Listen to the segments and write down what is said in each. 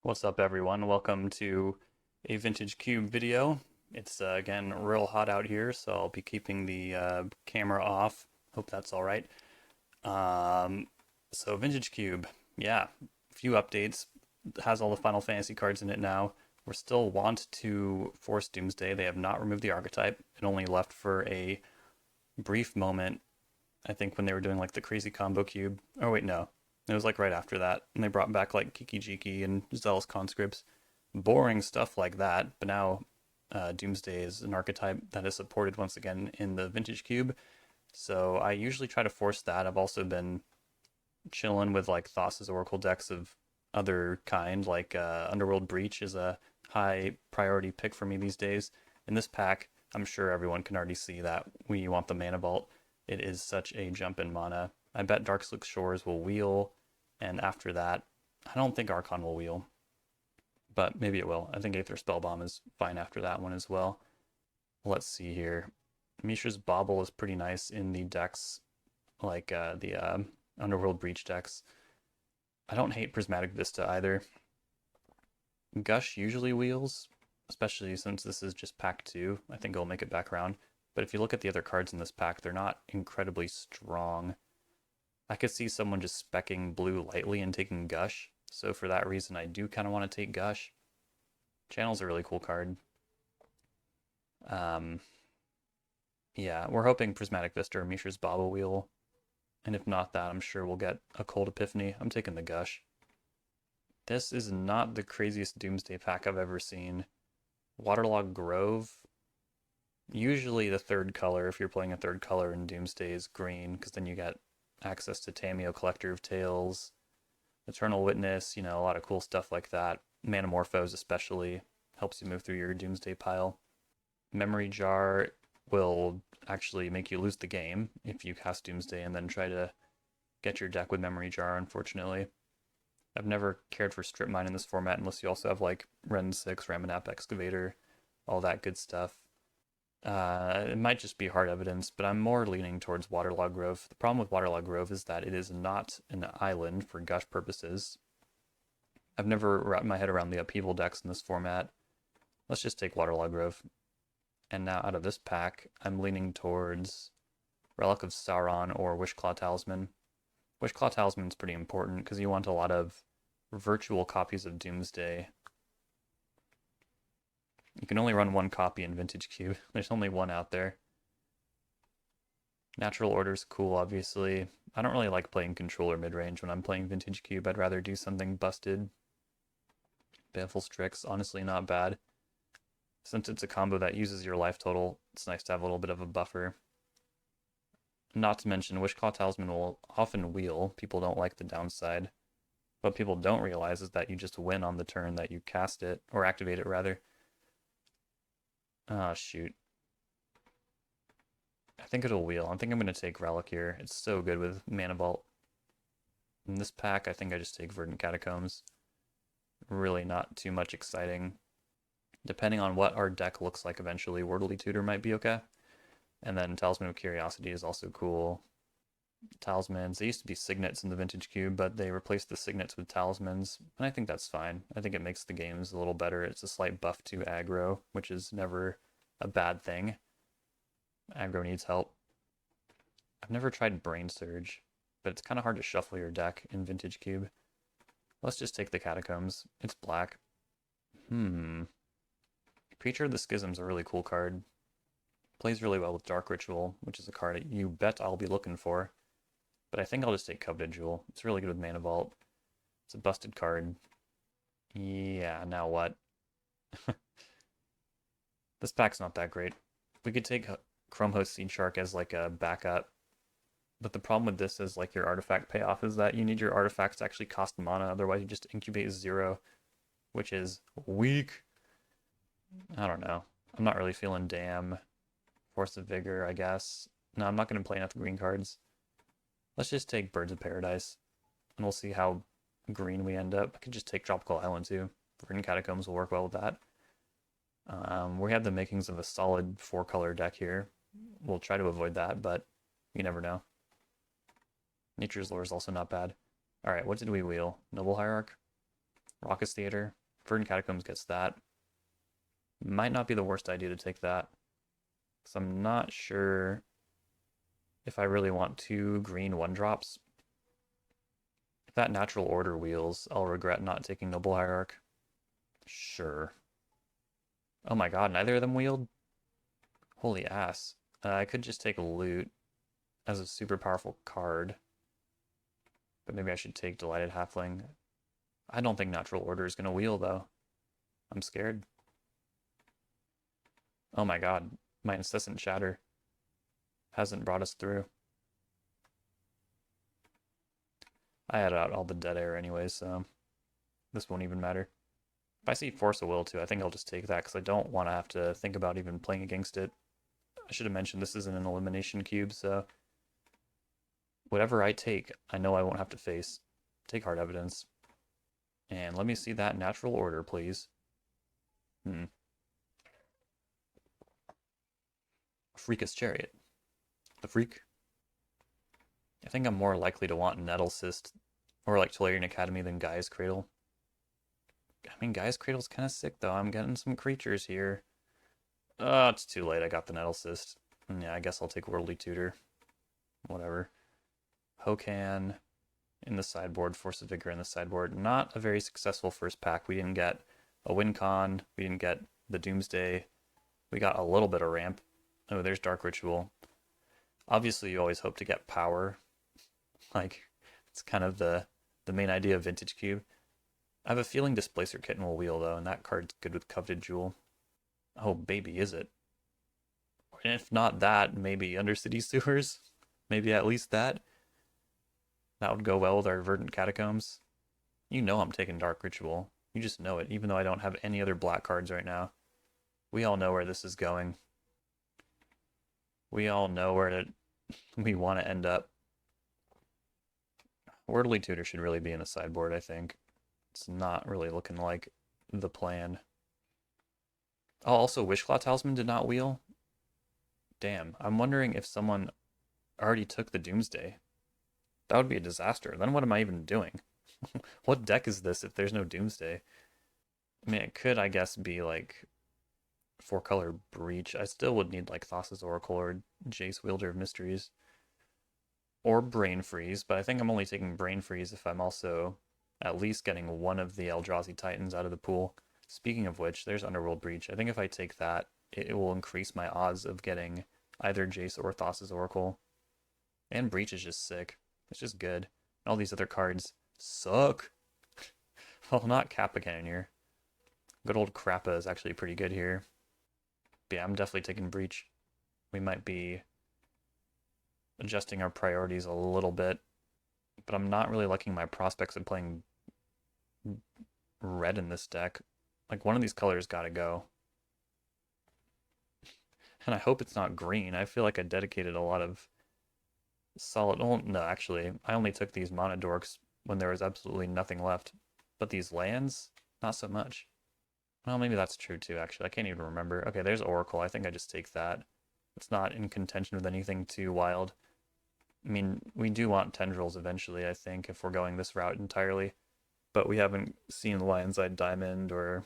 What's up, everyone? Welcome to a vintage cube video. It's again real hot out here, so I'll be keeping the camera off. Hope that's all right. So vintage cube, yeah, a few updates. It has all the Final Fantasy cards in it now. We're still want to force Doomsday. They have not removed the archetype. It only left for a brief moment, I think, when they were doing like the crazy combo cube. Oh wait, no. It was like right after that. And they brought back like Kiki-Jiki and Zealous Conscripts. Boring stuff like that. But now Doomsday is an archetype that is supported once again in the Vintage Cube. So I usually try to force that. I've also been chilling with like Thassa's Oracle decks of other kind, like Underworld Breach is a high priority pick for me these days. In this pack, I'm sure everyone can already see that we want the Mana Vault. It is such a jump in mana. I bet Darkslick Shores will wheel, and after that, I don't think Archon will wheel, but maybe it will. I think Aether Spellbomb is fine after that one as well. Let's see here. Mishra's Bauble is pretty nice in the decks, like the Underworld Breach decks. I don't hate Prismatic Vista either. Gush usually wheels, especially since this is just pack 2. I think it'll make it back around. But if you look at the other cards in this pack, they're not incredibly strong. I could see someone just speccing blue lightly and taking Gush. So for that reason, I do kind of want to take Gush. Channel's a really cool card. Yeah, we're hoping Prismatic Vista or Mishra's Bauble wheel. And if not that, I'm sure we'll get a Cold Epiphany. I'm taking the Gush. This is not the craziest Doomsday pack I've ever seen. Waterlogged Grove. Usually the third color, if you're playing a third color in Doomsday, is green, because then you get access to Tameo, Collector of Tales, Eternal Witness, a lot of cool stuff like that. Manamorphose especially helps you move through your Doomsday pile. Memory Jar will actually make you lose the game if you cast Doomsday and then try to get your deck with Memory Jar, unfortunately. I've never cared for Strip Mine in this format unless you also have like Ren 6, Ramanap Excavator, all that good stuff. It might just be hard evidence, but I'm more leaning towards Waterlogged Grove. The problem with Waterlogged Grove is that it is not an island for Gush purposes. I've never wrapped my head around the upheaval decks in this format. Let's just take Waterlogged Grove. And now out of this pack, I'm leaning towards Relic of Sauron or Wishclaw Talisman. Wishclaw Talisman is pretty important because you want a lot of virtual copies of Doomsday. You can only run one copy in Vintage Cube. There's only one out there. Natural Order's cool, obviously. I don't really like playing controller mid-range when I'm playing Vintage Cube. I'd rather do something busted. Baleful Strix, honestly not bad. Since it's a combo that uses your life total, it's nice to have a little bit of a buffer. Not to mention, Wishclaw Talisman will often wheel. People don't like the downside. What people don't realize is that you just win on the turn that you cast it, or activate it rather. Ah, shoot. I think it'll wheel. I think I'm going to take Relic here. It's so good with Mana Vault. In this pack, I think I just take Verdant Catacombs. Really not too much exciting. Depending on what our deck looks like eventually, Wordly Tutor might be okay. And then Talisman of Curiosity is also cool. Talismans, they used to be Signets in the Vintage Cube, but they replaced the Signets with Talismans, and I think that's fine. I think it makes the games a little better. It's a slight buff to aggro, which is never a bad thing. Aggro needs help. I've never tried Brain Surge, but it's kind of hard to shuffle your deck in Vintage Cube. Let's just take the Catacombs. It's black. Preacher of the Schism's a really cool card. Plays really well with Dark Ritual, which is a card you bet I'll be looking for. But I think I'll just take Coveted Jewel. It's really good with Mana Vault. It's a busted card. Yeah, now what? This pack's not that great. We could take Chrome Host Seed Shark as like a backup. But the problem with this is like your artifact payoff is that you need your artifacts to actually cost mana, otherwise you just incubate 0, which is weak. I don't know. I'm not really feeling Dam. Force of Vigor, I guess. No, I'm not going to play enough green cards. Let's just take Birds of Paradise, and we'll see how green we end up. I could just take Tropical Island too. Verdant Catacombs will work well with that. We have the makings of a solid 4-color deck here. We'll try to avoid that, but you never know. Nature's Lore is also not bad. Alright, what did we wheel? Noble Hierarch? Raucous Theater. Verdant Catacombs gets that. Might not be the worst idea to take that. Because I'm not sure if I really want 2 green 1-drops. If that Natural Order wheels, I'll regret not taking Noble Hierarch. Sure. Oh my god, neither of them wheeled? Holy ass. I could just take Loot as a super powerful card. But maybe I should take Delighted Halfling. I don't think Natural Order is going to wheel, though. I'm scared. Oh my god, my Incessant Shatter hasn't brought us through. I had out all the dead air anyway, so this won't even matter. If I see Force of Will too, I think I'll just take that because I don't want to have to think about even playing against it. I should have mentioned this isn't an elimination cube, so whatever I take, I know I won't have to face. Take Hard Evidence. And let me see that Natural Order, please. Freakus Chariot. The Freak. I think I'm more likely to want Nettle Cyst or like Tolarian Academy than Gaia's Cradle. I mean, Gaia's Cradle's kind of sick, though. I'm getting some creatures here. Oh, it's too late. I got the Nettle Cyst. Yeah, I guess I'll take Worldly Tutor. Whatever. Hokan in the sideboard. Force of Vigor in the sideboard. Not a very successful first pack. We didn't get a win con. We didn't get the Doomsday. We got a little bit of ramp. Oh, there's Dark Ritual. Obviously, you always hope to get power. Like, it's kind of the main idea of Vintage Cube. I have a feeling Displacer Kitten will wheel, though, and that card's good with Coveted Jewel. Oh, baby, is it? And if not that, maybe Undercity Sewers? Maybe at least that? That would go well with our Verdant Catacombs. You know I'm taking Dark Ritual. You just know it, even though I don't have any other black cards right now. We all know where this is going. We all know where we want to end up. Worldly Tutor should really be in the sideboard, I think. It's not really looking like the plan. Oh, also Wishclaw Talisman did not wheel? Damn, I'm wondering if someone already took the Doomsday. That would be a disaster. Then what am I even doing? What deck is this if there's no Doomsday? I mean, it could, I guess, be like 4-color Breach. I still would need like Thassa's Oracle or Jace Wielder of Mysteries. Or Brain Freeze, but I think I'm only taking Brain Freeze if I'm also at least getting one of the Eldrazi Titans out of the pool. Speaking of which, there's Underworld Breach. I think if I take that, it will increase my odds of getting either Jace or Thassa's Oracle. And Breach is just sick. It's just good. And all these other cards suck. Well, not Kappa Cannoneer. Good old Krappa is actually pretty good here. But yeah, I'm definitely taking Breach. We might be adjusting our priorities a little bit. But I'm not really liking my prospects of playing red in this deck. Like, one of these colors gotta go. And I hope it's not green. I feel like I dedicated a lot of solid... Oh, no, actually, I only took these Mana Dorks when there was absolutely nothing left. But these lands, not so much. Well, maybe that's true too, actually. I can't even remember. Okay, there's Oracle. I think I just take that. It's not in contention with anything too wild. I mean, we do want Tendrils eventually, I think, if we're going this route entirely. But we haven't seen Lion's Eye Diamond or,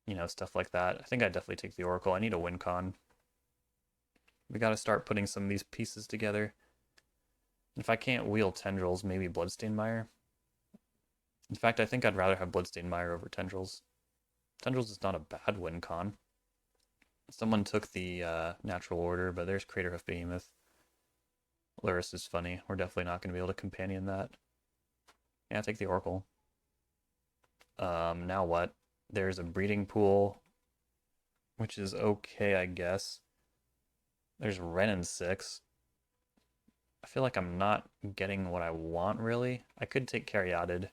you know, stuff like that. I think I'd definitely take the Oracle. I need a win con. We gotta start putting some of these pieces together. If I can't wheel Tendrils, maybe Bloodstained Mire. In fact, I think I'd rather have Bloodstained Mire over Tendrils. Tendrils is not a bad win con. Someone took the Natural Order, but there's Craterhoof Behemoth. Luris is funny. We're definitely not going to be able to companion that. Yeah, take the Oracle. Now what? There's a Breeding Pool, which is okay, I guess. There's Wrenn and 6. I feel like I'm not getting what I want, really. I could take Caryatid.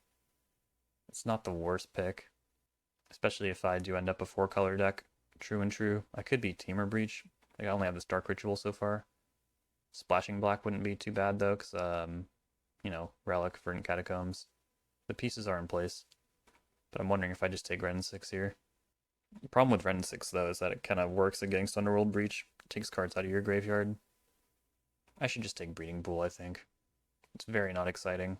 It's not the worst pick. Especially if I do end up a 4-color deck. True and true. I could be Teamer Breach. Like, I only have this Dark Ritual so far. Splashing Black wouldn't be too bad, though, because, you know, Relic, Verdant Catacombs. The pieces are in place. But I'm wondering if I just take Wrenn 6 here. The problem with Wrenn 6, though, is that it kind of works against Underworld Breach. It takes cards out of your graveyard. I should just take Breeding Pool, I think. It's very not exciting.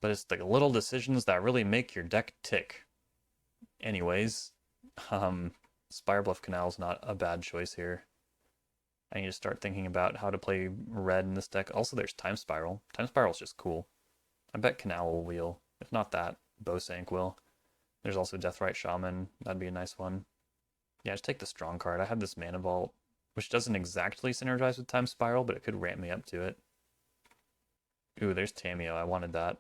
But it's the little decisions that really make your deck tick. Anyways, Spire Bluff Canal is not a bad choice here. I need to start thinking about how to play red in this deck. Also, there's Time Spiral. Time Spiral is just cool. I bet Canal will wheel. If not that, Bosank will. There's also Deathrite Shaman. That'd be a nice one. Yeah, just take the strong card. I have this Mana Vault, which doesn't exactly synergize with Time Spiral, but it could ramp me up to it. Ooh, there's Tameo. I wanted that.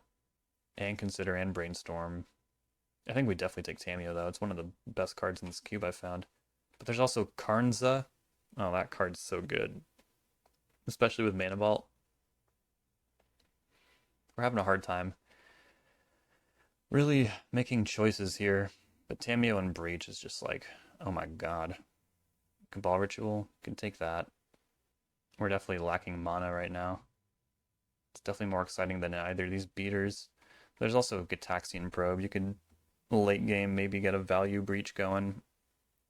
And Consider and Brainstorm. I think we definitely take Tameo, though. It's one of the best cards in this cube I've found. But there's also Karnza. Oh, that card's so good. Especially with Mana Vault. We're having a hard time really making choices here. But Tameo and Breach is just like, oh my god. Cabal Ritual, can take that. We're definitely lacking mana right now. It's definitely more exciting than either of these beaters. There's also Gitaxian Probe. You could late game maybe get a value breach going.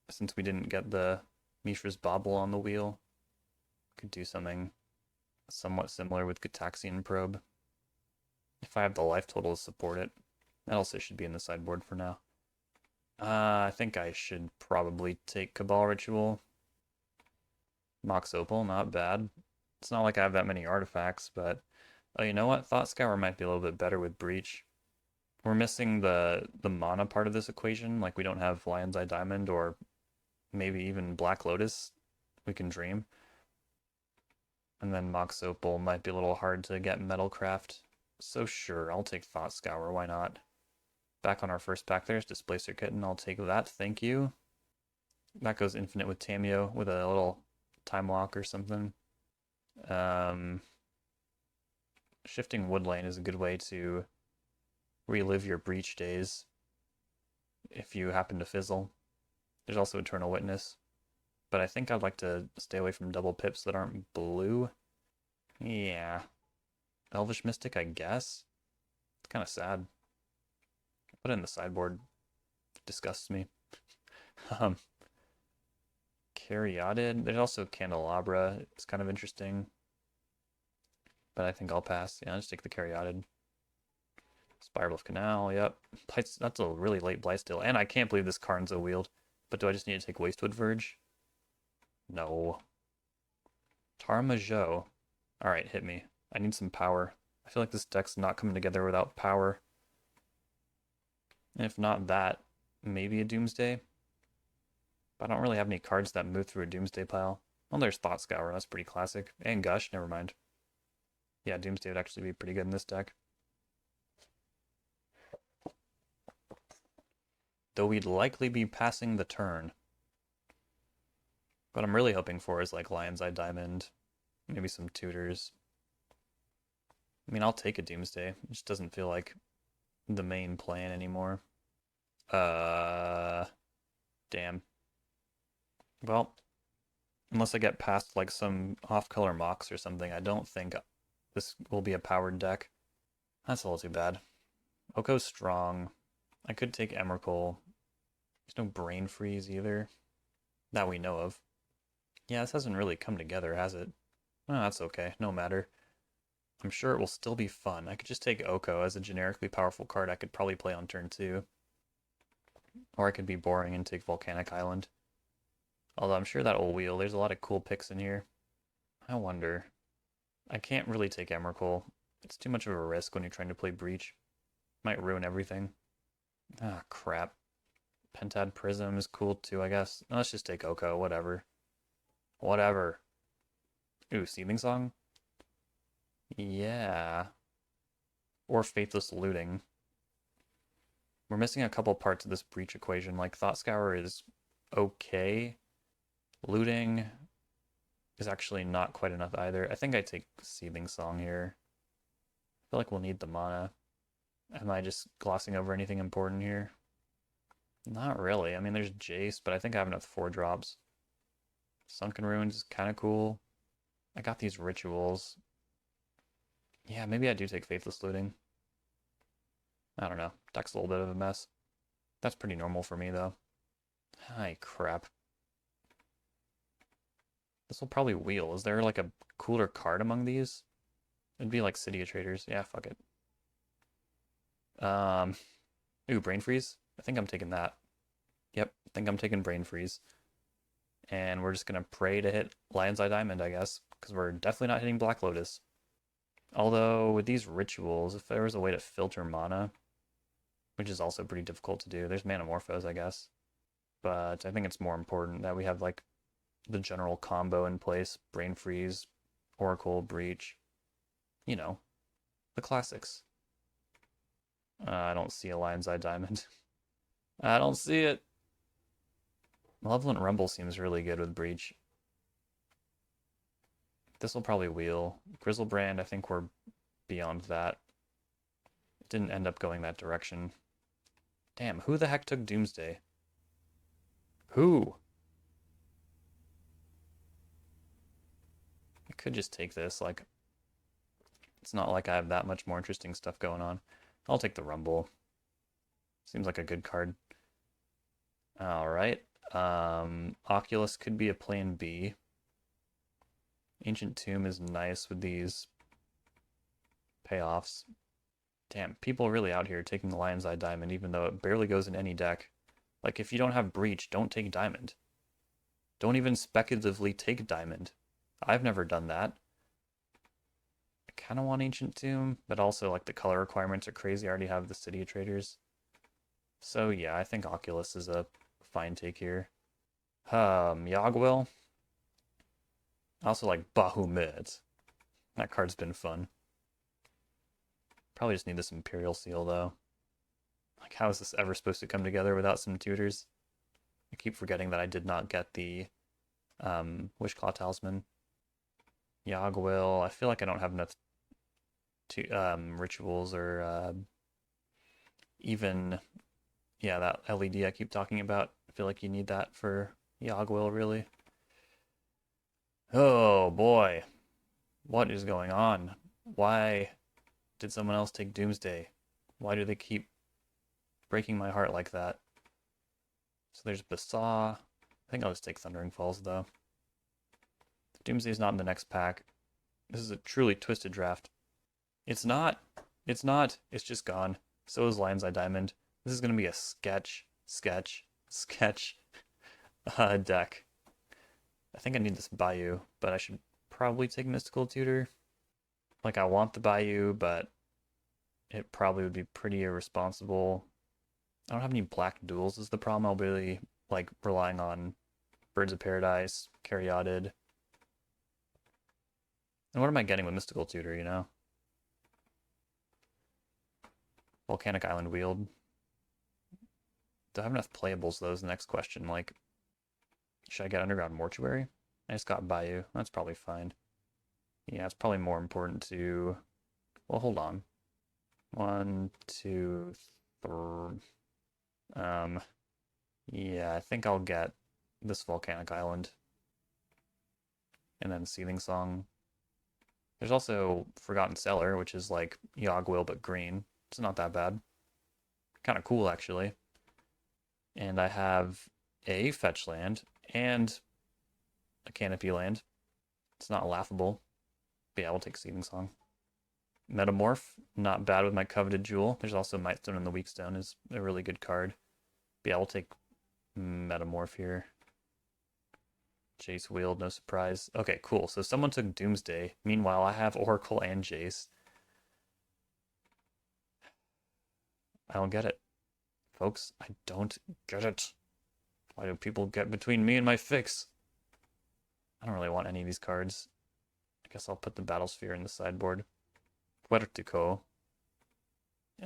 Since we didn't get the Mishra's Bobble on the wheel. Could do something somewhat similar with Gitaxian Probe. If I have the life total to support it. That also should be in the sideboard for now. I think I should probably take Cabal Ritual. Mox Opal, not bad. It's not like I have that many artifacts, but oh, you know what? Thought Scour might be a little bit better with Breach. We're missing the mana part of this equation, like we don't have Lion's Eye Diamond or maybe even Black Lotus. We can dream. And then Mox Opal might be a little hard to get Metalcraft. So sure, I'll take Thought Scour, why not? Back on our first pack there's Displacer Kitten, I'll take that, thank you. That goes infinite with Tameo with a little Time Walk or something. Shifting Woodlane is a good way to relive your Breach days if you happen to fizzle. There's also Eternal Witness, but I think I'd like to stay away from double pips that aren't blue. Yeah. Elvish Mystic, I guess? It's kind of sad. Put it in the sideboard. It disgusts me. Caryatid. There's also Candelabra. It's kind of interesting. But I think I'll pass. Yeah, I'll just take the Caryatid. Spire Bluff Canal, yep. That's a really late Blightsteel. And I can't believe this Karnza wheeled. But do I just need to take Wastewood Verge? No. Tarmajo. Alright, hit me. I need some power. I feel like this deck's not coming together without power. And if not that, maybe a Doomsday. But I don't really have any cards that move through a Doomsday pile. Well, there's Thought Scour, that's pretty classic. And Gush, never mind. Yeah, Doomsday would actually be pretty good in this deck. Though we'd likely be passing the turn. What I'm really hoping for is like Lion's Eye Diamond, maybe some Tutors. I mean, I'll take a Doomsday. It just doesn't feel like the main plan anymore. Damn. Well, unless I get past like some off-color Mox or something, I don't think this will be a powered deck. That's a little too bad. Oko's strong. I could take Emrakul. There's no Brain Freeze either. That we know of. Yeah, this hasn't really come together, has it? Oh, that's okay. No matter. I'm sure it will still be fun. I could just take Oko as a generically powerful card I could probably play on turn 2. Or I could be boring and take Volcanic Island. Although I'm sure that'll wheel. There's a lot of cool picks in here. I wonder. I can't really take Emrakul. It's too much of a risk when you're trying to play Breach. Might ruin everything. Ah, crap. Pentad Prism is cool too, I guess. No, let's just take Oko, whatever. Whatever. Ooh, Seething Song? Yeah. Or Faithless Looting. We're missing a couple parts of this Breach equation. Like, Thought Scour is okay. Looting is actually not quite enough either. I think I take Seething Song here. I feel like we'll need the mana. Am I just glossing over anything important here? Not really. I mean, there's Jace, but I think I have enough 4-drops. Sunken Ruins is kind of cool. I got these rituals. Yeah, maybe I do take Faithless Looting. I don't know. Deck's a little bit of a mess. That's pretty normal for me, though. Hi, crap. This will probably wheel. Is there like a cooler card among these? It'd be like City of Traders. Yeah, fuck it. Um, ooh, Brain Freeze. I think I'm taking that. Yep, I think I'm taking Brain Freeze. And we're just gonna pray to hit Lion's Eye Diamond, I guess, because we're definitely not hitting Black Lotus. Although with these rituals, if there was a way to filter mana, which is also pretty difficult to do, there's Manamorphose, I guess. But I think it's more important that we have like the general combo in place: Brain Freeze, Oracle, Breach, you know, the classics. I don't see a Lion's Eye Diamond. I don't see it. Malevolent Rumble seems really good with Breach. This will probably wheel. Grizzlebrand, I think we're beyond that. It didn't end up going that direction. Damn, who the heck took Doomsday? Who? I could just take this, like, it's not like I have that much more interesting stuff going on. I'll take the Rumble. Seems like a good card. Alright. Oculus could be a plan B. Ancient Tomb is nice with these payoffs. Damn, people really out here taking the Lion's Eye Diamond even though it barely goes in any deck. Like, if you don't have Breach, don't take Diamond. Don't even speculatively take Diamond. I've never done that. I kind of want Ancient Tomb, but also, like, the color requirements are crazy. I already have the City of Traders. So, yeah, I think Oculus is a fine take here. Yogwill. I also like Bahamut. That card's been fun. Probably just need this Imperial Seal, though. Like, how is this ever supposed to come together without some tutors? I keep forgetting that I did not get the Wishclaw Talisman. Yogwill. I feel like I don't have enough rituals or even, yeah, that LED I keep talking about. I feel like you need that for Yogwill, really. Oh boy, what is going on? Why did someone else take Doomsday? Why do they keep breaking my heart like that? So there's Basaw. I think I'll just take Thundering Falls, though. Doomsday's not in the next pack. This is a truly twisted draft. It's not. It's not. It's just gone. So is Lion's Eye Diamond. This is going to be a sketch deck. I think I need this Bayou, but I should probably take Mystical Tutor. Like, I want the Bayou, but it probably would be pretty irresponsible. I don't have any black duels is the problem. I'll be like relying on Birds of Paradise, Caryatid. And what am I getting with Mystical Tutor, you know? Volcanic Island Wield. Do I have enough playables, though, is the next question. Like, should I get Underground Mortuary? I just got Bayou. That's probably fine. Yeah, it's probably more important to... Well, hold on. 1, 2, 3... Yeah, I think I'll get this Volcanic Island. And then Seething Song. There's also Forgotten Cellar, which is like Yogwill but green. It's not that bad. Kind of cool, actually. And I have a fetch land and a canopy land. It's not laughable. But yeah, we'll take Seething Song. Metamorph, not bad with my coveted jewel. There's also Mightstone and the Weakstone is a really good card. But yeah, we'll take Metamorph here. Jace Wield, no surprise. Okay, cool. So someone took Doomsday. Meanwhile, I have Oracle and Jace. I don't get it. Folks, I don't get it. Why do people get between me and my fix? I don't really want any of these cards. I guess I'll put the Battlesphere in the sideboard. Puertico.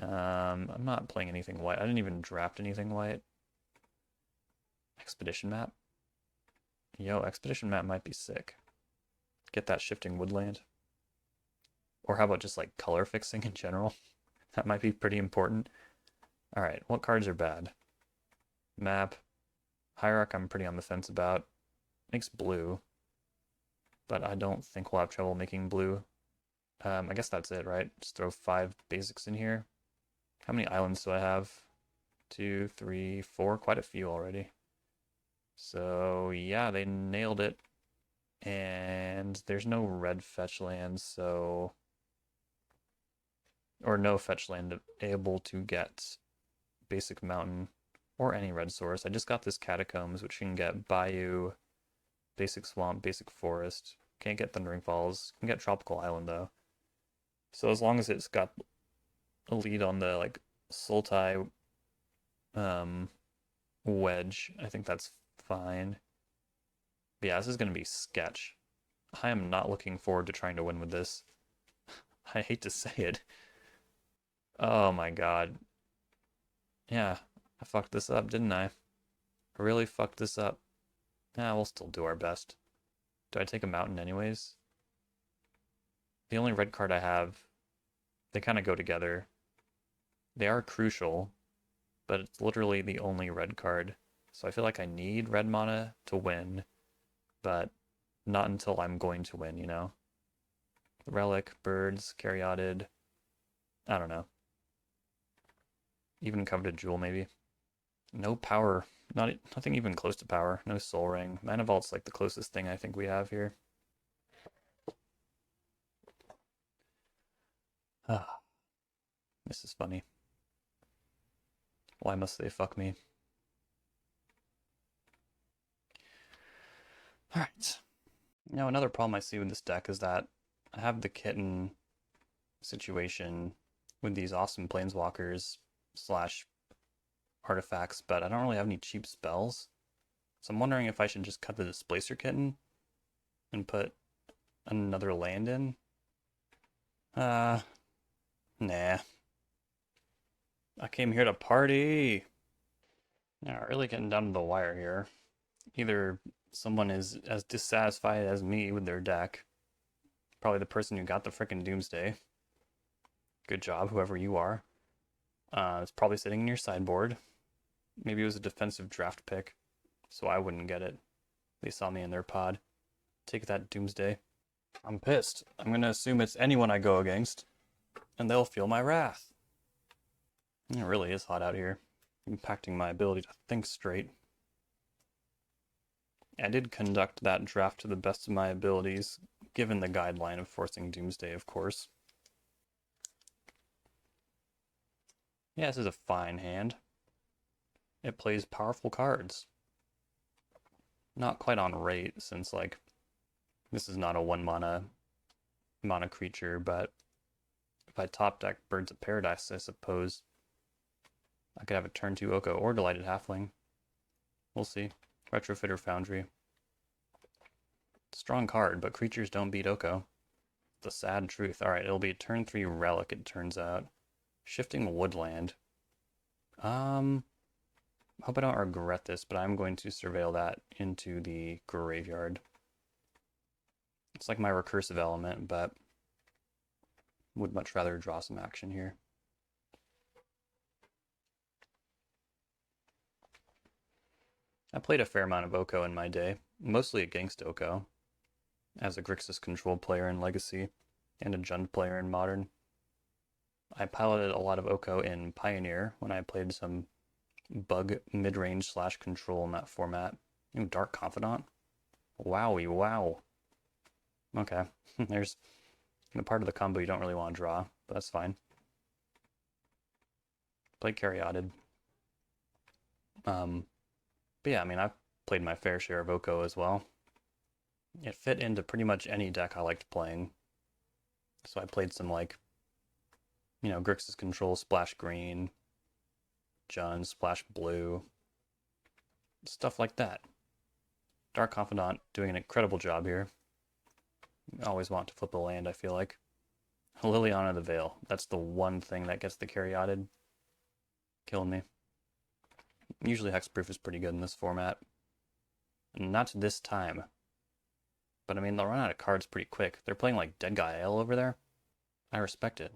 I'm not playing anything white. I didn't even draft anything white. Expedition Map. Yo, Expedition Map might be sick. Get that Shifting Woodland. Or how about just like color fixing in general? That might be pretty important. Alright, what cards are bad? Map. Hierarch I'm pretty on the fence about. Makes blue. But I don't think we'll have trouble making blue. I guess that's it, right? Just throw 5 basics in here. How many islands do I have? 2, 3, 4, quite a few already. So yeah, they nailed it. And there's no red fetch lands, so or no fetch land able to get basic mountain or any red source. I just got this catacombs, which can get bayou, basic swamp, basic forest. Can't get Thundering Falls. Can get Tropical Island though. So as long as it's got a lead on the like Sultai wedge, I think that's fine. But yeah, this is gonna be sketch. I am not looking forward to trying to win with this. I hate to say it. Oh my god. Yeah, I fucked this up, didn't I? I really fucked this up. Yeah, we'll still do our best. Do I take a mountain anyways? The only red card I have, they kind of go together. They are crucial, but it's literally the only red card. So I feel like I need red mana to win, but not until I'm going to win, you know? Relic, birds, Caryatid, I don't know. Even Coveted Jewel, maybe. No power. Nothing even close to power. No Soul Ring. Mana Vault's like the closest thing I think we have here. Ah, this is funny. Why must they fuck me? Alright. Now another problem I see with this deck is that I have the kitten situation with these awesome planeswalkers slash artifacts, but I don't really have any cheap spells. So I'm wondering if I should just cut the Displacer Kitten and put another land in. Nah. I came here to party. Now, really getting down to the wire here. Either someone is as dissatisfied as me with their deck, probably the person who got the frickin' Doomsday. Good job, whoever you are. It's probably sitting in your sideboard. Maybe it was a defensive draft pick, so I wouldn't get it. They saw me in their pod. Take that, Doomsday. I'm pissed. I'm gonna assume it's anyone I go against, and they'll feel my wrath. It really is hot out here, impacting my ability to think straight. I did conduct that draft to the best of my abilities, given the guideline of forcing Doomsday, of course. Yeah, this is a fine hand. It plays powerful cards. Not quite on rate, since, like, this is not a 1 mana creature, but if I top deck Birds of Paradise, I suppose I could have a turn 2 Oko or Delighted Halfling. We'll see. Retrofitter Foundry. Strong card, but creatures don't beat Oko. The sad truth. Alright, it'll be a turn 3 Relic, it turns out. Shifting Woodland. Hope I don't regret this, but I'm going to surveil that into the graveyard. It's like my recursive element, but would much rather draw some action here. I played a fair amount of Oko in my day, mostly against Oko, as a Grixis control player in Legacy, and a Jund player in Modern. I piloted a lot of Oko in Pioneer when I played some bug mid-range slash control in that format. Ooh, Dark Confidant? Wowie, wow. Okay, there's the part of the combo you don't really want to draw, but that's fine. Played Caryatid. But yeah, I mean, I've played my fair share of Oko as well. It fit into pretty much any deck I liked playing. So I played some, like, you know, Grixis Control, Splash Green, Jund, Splash Blue, stuff like that. Dark Confidant doing an incredible job here. Always want to flip a land, I feel like. Liliana the Veil. That's the one thing that gets the Caryatid. Killing me. Usually Hexproof is pretty good in this format. Not this time. But I mean, they'll run out of cards pretty quick. They're playing like Dead Guy L over there. I respect it.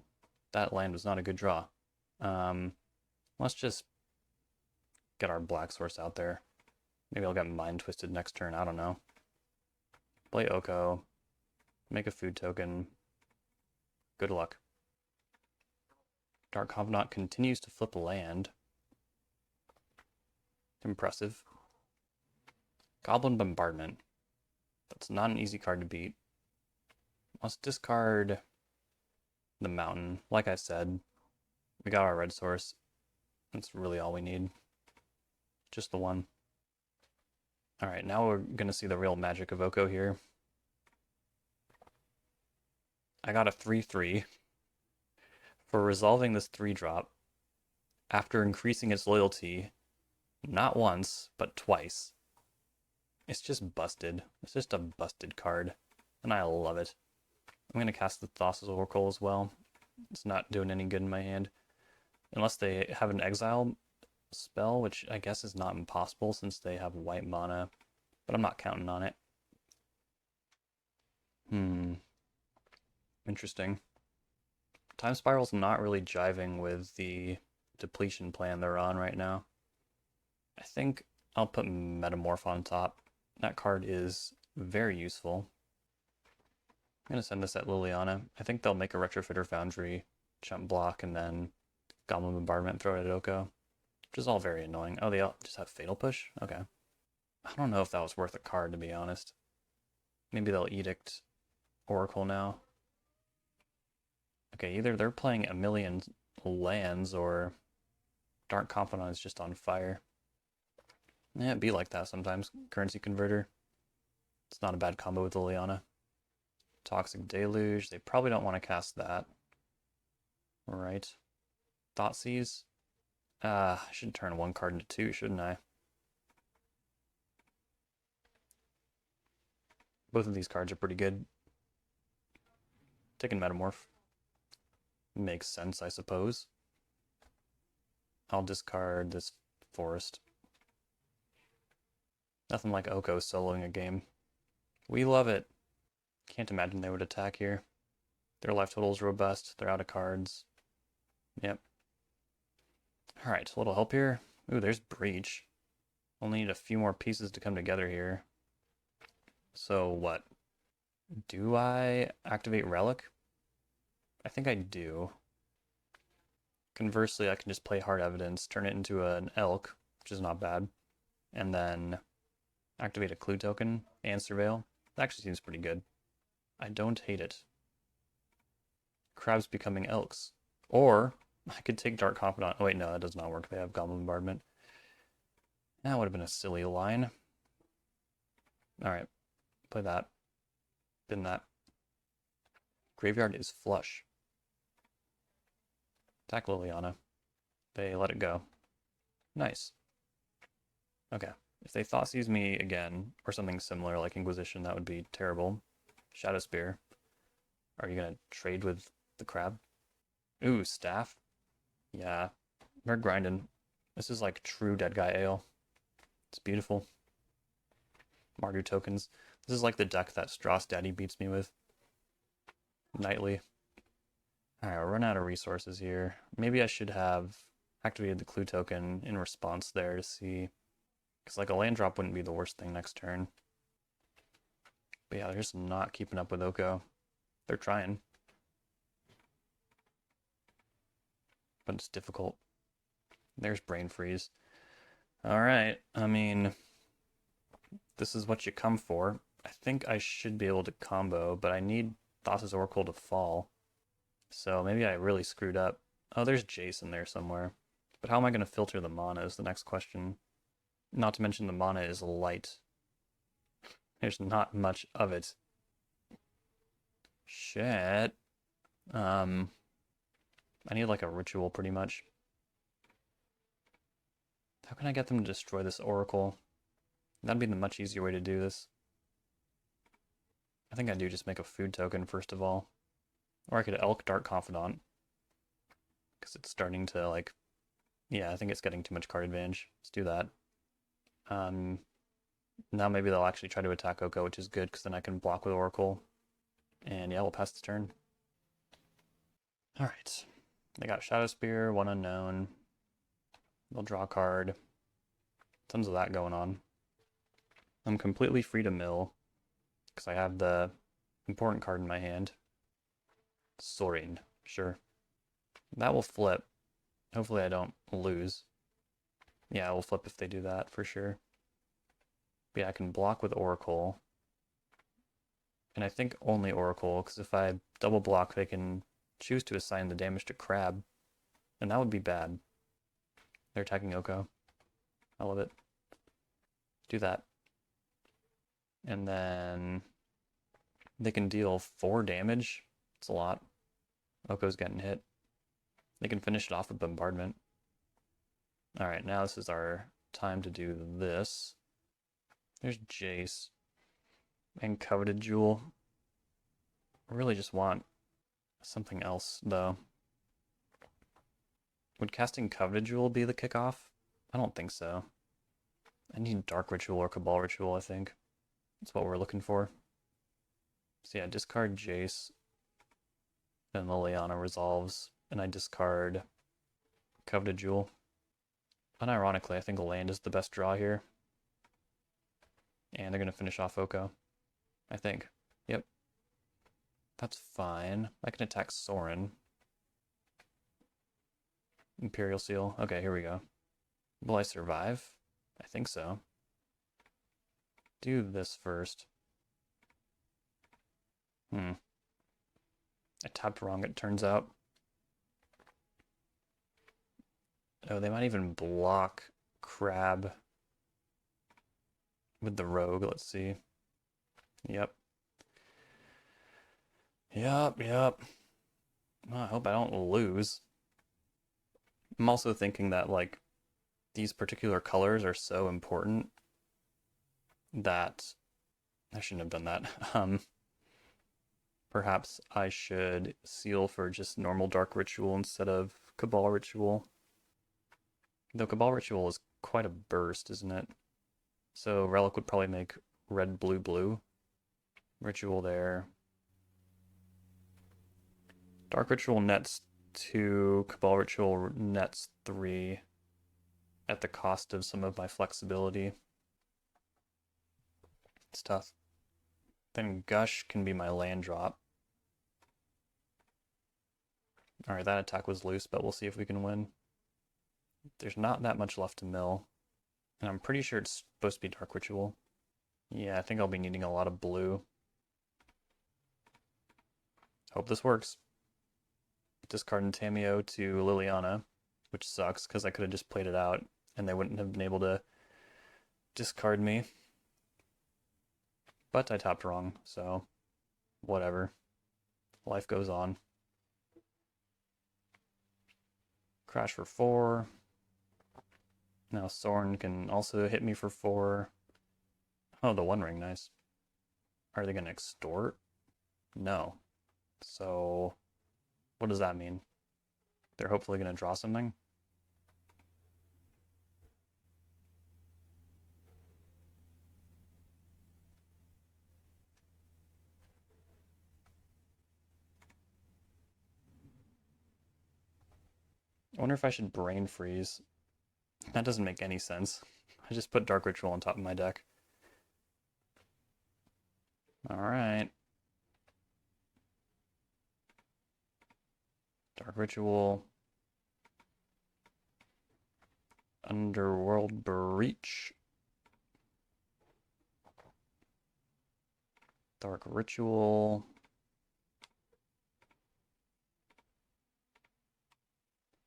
That land was not a good draw. Let's just get our black source out there. Maybe I'll get Mind Twisted next turn, I don't know. Play Oko. Make a food token. Good luck. Dark Confidant continues to flip land. Impressive. Goblin Bombardment. That's not an easy card to beat. Let's discard the mountain. Like I said, we got our red source. That's really all we need. Just the one. Alright, now we're going to see the real magic of Oko here. I got a 3-3 for resolving this 3-drop after increasing its loyalty not once, but twice. It's just busted. It's just a busted card, and I love it. I'm going to cast the Thassa's Oracle as well. It's not doing any good in my hand. Unless they have an exile spell, which I guess is not impossible since they have white mana, but I'm not counting on it. Interesting. Time Spiral's not really jiving with the depletion plan they're on right now. I think I'll put Metamorph on top. That card is very useful. I'm going to send this at Liliana. I think they'll make a Retrofitter Foundry, jump block, and then Goblin Bombardment, throw it at Oko. Which is all very annoying. Oh, they all just have Fatal Push? Okay. I don't know if that was worth a card, to be honest. Maybe they'll Edict Oracle now. Okay, either they're playing a million lands or Dark Confidant is just on fire. Yeah, it'd be like that sometimes. Currency Converter. It's not a bad combo with Liliana. Toxic Deluge. They probably don't want to cast that. Right. Thoughtseize. I should turn one card into two, shouldn't I? Both of these cards are pretty good. Taking Metamorph. Makes sense, I suppose. I'll discard this forest. Nothing like Oko soloing a game. We love it. Can't imagine they would attack here. Their life total's robust. They're out of cards. Yep. Alright, a little help here. Ooh, there's Breach. Only need a few more pieces to come together here. So what? Do I activate Relic? I think I do. Conversely, I can just play Hard Evidence, turn it into an Elk, which is not bad, and then activate a Clue token and Surveil. That actually seems pretty good. I don't hate it. Crabs becoming Elks. Or I could take Dark Confidant. Oh wait, no, that does not work. They have Goblin Bombardment. That would have been a silly line. Alright, play that. Bin that. Graveyard is flush. Attack Liliana. They let it go. Nice. Okay. If they Thoughtseize me again, or something similar like Inquisition, that would be terrible. Shadow Spear. Are you gonna trade with the crab? Ooh, Staff. Yeah. We're grinding. This is like true Dead Guy Ale. It's beautiful. Mardu tokens. This is like the deck that Strauss Daddy beats me with. Nightly. Alright, I'll run out of resources here. Maybe I should have activated the Clue token in response there to see. Because like a land drop wouldn't be the worst thing next turn. But yeah, they're just not keeping up with Oko. They're trying. But it's difficult. There's Brain Freeze. Alright, I mean, this is what you come for. I think I should be able to combo, but I need Thassa's Oracle to fall. So maybe I really screwed up. Oh, there's Jason there somewhere. But how am I going to filter the mana is the next question. Not to mention the mana is light. There's not much of it. Shit. I need like a ritual pretty much. How can I get them to destroy this Oracle? That'd be the much easier way to do this. I think I do just make a food token first of all. Or I could Elk Dark Confidant. Because it's starting to like... Yeah, I think it's getting too much card advantage. Let's do that. Now maybe they'll actually try to attack Oko, which is good because then I can block with Oracle. And yeah, we'll pass the turn. Alright. They got Shadow Spear, one unknown. They'll draw a card. Tons of that going on. I'm completely free to mill because I have the important card in my hand. Sorin, sure. That will flip. Hopefully I don't lose. Yeah, it will flip if they do that, for sure. But yeah, I can block with Oracle. And I think only Oracle, because if I double block, they can choose to assign the damage to Crab, and that would be bad. They're attacking Oko. I love it. Do that. And then they can deal 4 damage. It's a lot. Oko's getting hit. They can finish it off with Bombardment. Alright, now this is our time to do this. There's Jace. And Coveted Jewel. I really just want something else, though. Would casting Coveted Jewel be the kickoff? I don't think so. I need Dark Ritual or Cabal Ritual, I think. That's what we're looking for. So yeah, discard Jace. Then Liliana resolves. And I discard Coveted Jewel. Unironically, I think land is the best draw here. And they're going to finish off Oko. I think. Yep. That's fine. I can attack Sorin. Imperial Seal. Okay, here we go. Will I survive? I think so. Do this first. I tapped wrong, it turns out. Oh, they might even block Crab with the Rogue. Let's see. Yep. Well, I hope I don't lose. I'm also thinking that, like, these particular colors are so important that I shouldn't have done that. Perhaps I should seal for just normal Dark Ritual instead of Cabal Ritual. Though Cabal Ritual is quite a burst, isn't it? So Relic would probably make red, blue, blue. Ritual there. Dark Ritual nets 2, Cabal Ritual nets 3 at the cost of some of my flexibility. It's tough. Then Gush can be my land drop. Alright, that attack was loose, but we'll see if we can win. There's not that much left to mill. And I'm pretty sure it's supposed to be Dark Ritual. Yeah, I think I'll be needing a lot of blue. Hope this works. Discarding Tamio to Liliana, which sucks because I could have just played it out and they wouldn't have been able to discard me. But I tapped wrong, so whatever. Life goes on. Crash for 4. Now Sorin can also hit me for 4. Oh, the One Ring, nice. Are they going to extort? No. So what does that mean? They're hopefully going to draw something? I wonder if I should Brain Freeze. That doesn't make any sense. I just put Dark Ritual on top of my deck. Alright. Dark Ritual. Underworld Breach. Dark Ritual.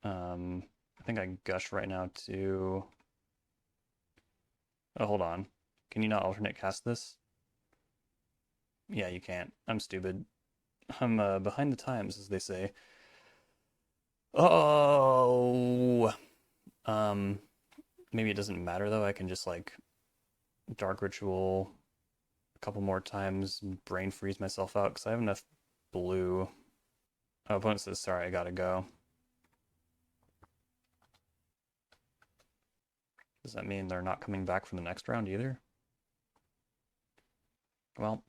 I think I Gush right now to... Oh, hold on. Can you not alternate cast this? Yeah, you can't. I'm stupid. I'm behind the times, as they say. Oh! Maybe it doesn't matter, though. I can just, like, Dark Ritual a couple more times, Brain Freeze myself out, because I have enough blue. Oh, opponent says, sorry, I gotta go. Does that mean they're not coming back for the next round either? Well,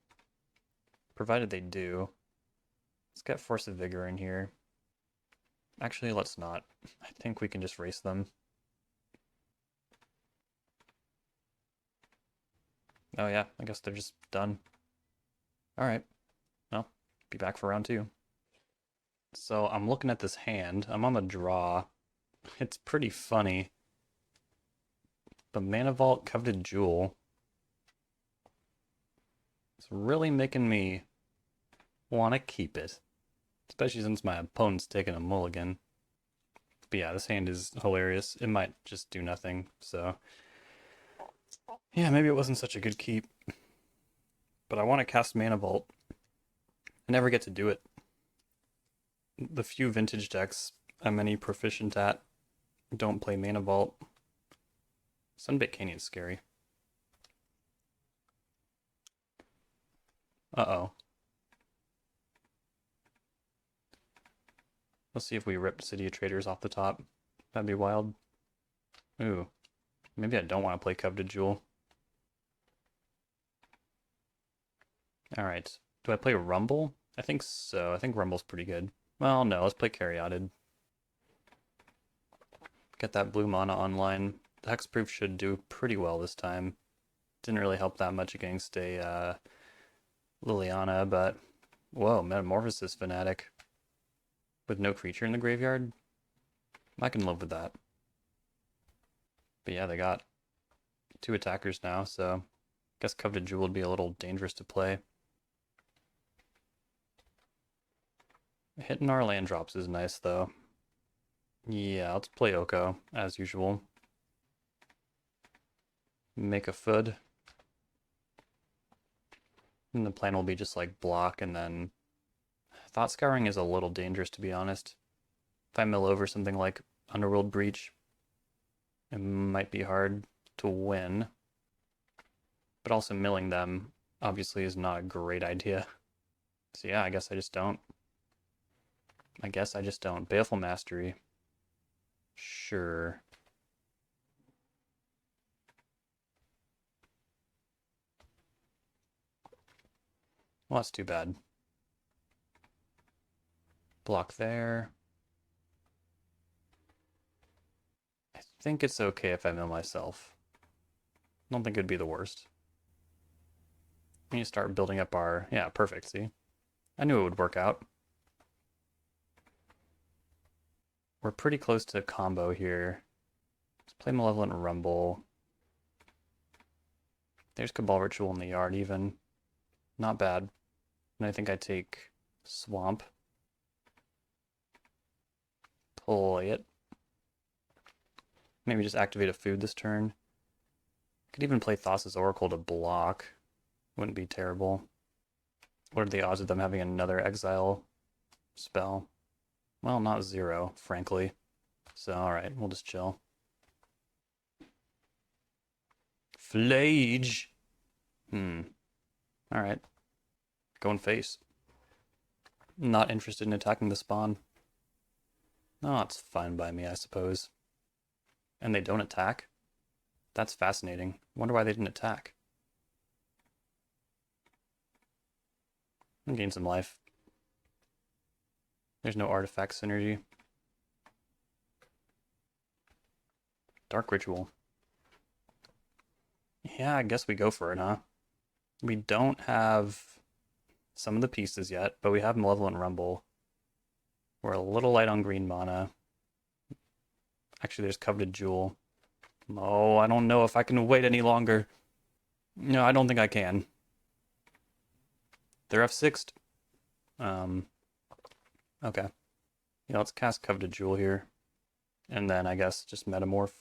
provided they do. Let's get Force of Vigor in here. Actually, let's not. I think we can just race them. Oh yeah, I guess they're just done. Alright. Well, be back for round 2. So I'm looking at this hand. I'm on the draw. It's pretty funny. The Mana Vault Coveted Jewel. It's really making me want to keep it. especially since my opponent's taking a mulligan. But yeah, this hand is hilarious. It might just do nothing, so yeah, maybe it wasn't such a good keep. But I want to cast Mana Vault. I never get to do it. The few vintage decks I'm any proficient at don't play Mana Vault. Sunbit Canyon's scary. Uh-oh. Let's see if we rip City of Traders off the top. That'd be wild. Ooh. Maybe I don't want to play Coveted Jewel. Alright. Do I play Rumble? I think so. I think Rumble's pretty good. Well, no. Let's play Caryatid. Get that blue mana online. The Hexproof should do pretty well this time. Didn't really help that much against a Liliana, but... Whoa, Metamorphosis Fanatic. With no creature in the graveyard? I can live with that. But yeah, they got 2 attackers now, so... I guess Coveted Jewel would be a little dangerous to play. Hitting our land drops is nice, though. Yeah, let's play Oko, as usual. Make a Food. And the plan will be just like block, and then... Thought Scouring is a little dangerous, to be honest. If I mill over something like Underworld Breach, it might be hard to win. But also milling them, obviously, is not a great idea. So yeah, I guess I just don't. Baleful Mastery. Sure. Well, that's too bad. Block there. I think it's okay if I mill myself. I don't think it'd be the worst. We need to start building up our... Yeah, perfect, see? I knew it would work out. We're pretty close to combo here. Let's play Malevolent Rumble. There's Cabal Ritual in the yard even. Not bad. And I think I take Swamp. Play it. Maybe just activate a food this turn. Could even play Thassa's Oracle to block. Wouldn't be terrible. What are the odds of them having another exile spell? Well, not 0, frankly. So, alright, we'll just chill. Flage! Alright. Going face. Not interested in attacking the spawn. Oh, it's fine by me, I suppose. And they don't attack? That's fascinating. Wonder why they didn't attack. Gain some life. There's no artifact synergy. Dark Ritual. Yeah, I guess we go for it, huh? We don't have some of the pieces yet, but we have Malevolent Rumble. We're a little light on green mana. Actually, there's Coveted Jewel. Oh, I don't know if I can wait any longer. No, I don't think I can. They're F6'd. Okay. Yeah, let's cast Coveted Jewel here. And then I guess just Metamorph.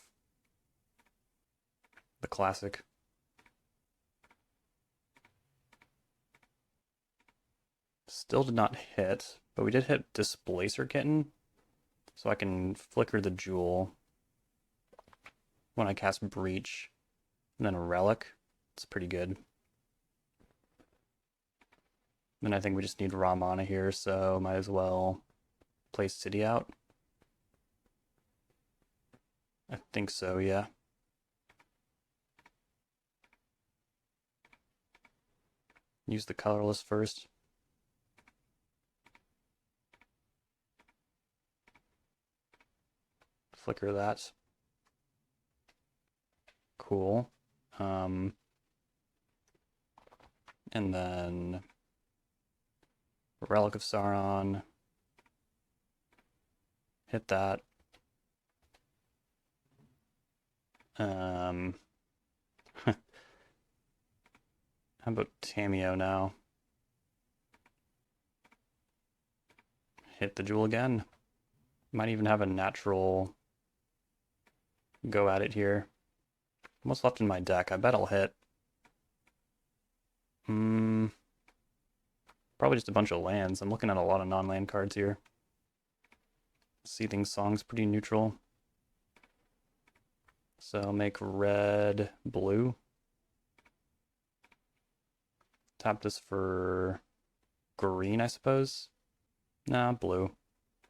The classic. Still did not hit, but we did hit Displacer Kitten. So I can flicker the Jewel when I cast Breach. And then a Relic. It's pretty good. Then I think we just need raw mana here, so might as well play City out. I think so, yeah. Use the colorless first. Flicker that. Cool. And then Relic of Sauron. Hit that. How about Tameo now? Hit the jewel again. Might even have a natural go at it here. What's left in my deck? I bet I'll hit. Probably just a bunch of lands. I'm looking at a lot of non-land cards here. Seething Song's pretty neutral. So I'll make red blue. Tap this for green, I suppose. Nah, blue.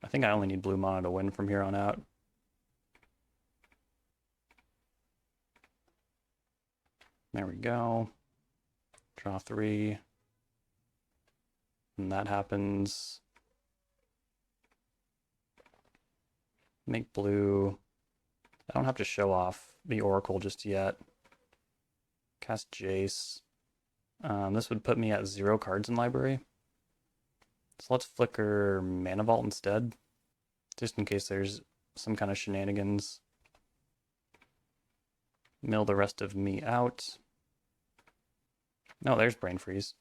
I think I only need blue mana to win from here on out. There we go. Draw 3. And that happens. Make blue. I don't have to show off the Oracle just yet. Cast Jace. This would put me at 0 cards in library. So let's flicker Mana Vault instead, just in case there's some kind of shenanigans. Mill the rest of me out. No, there's Brain Freeze.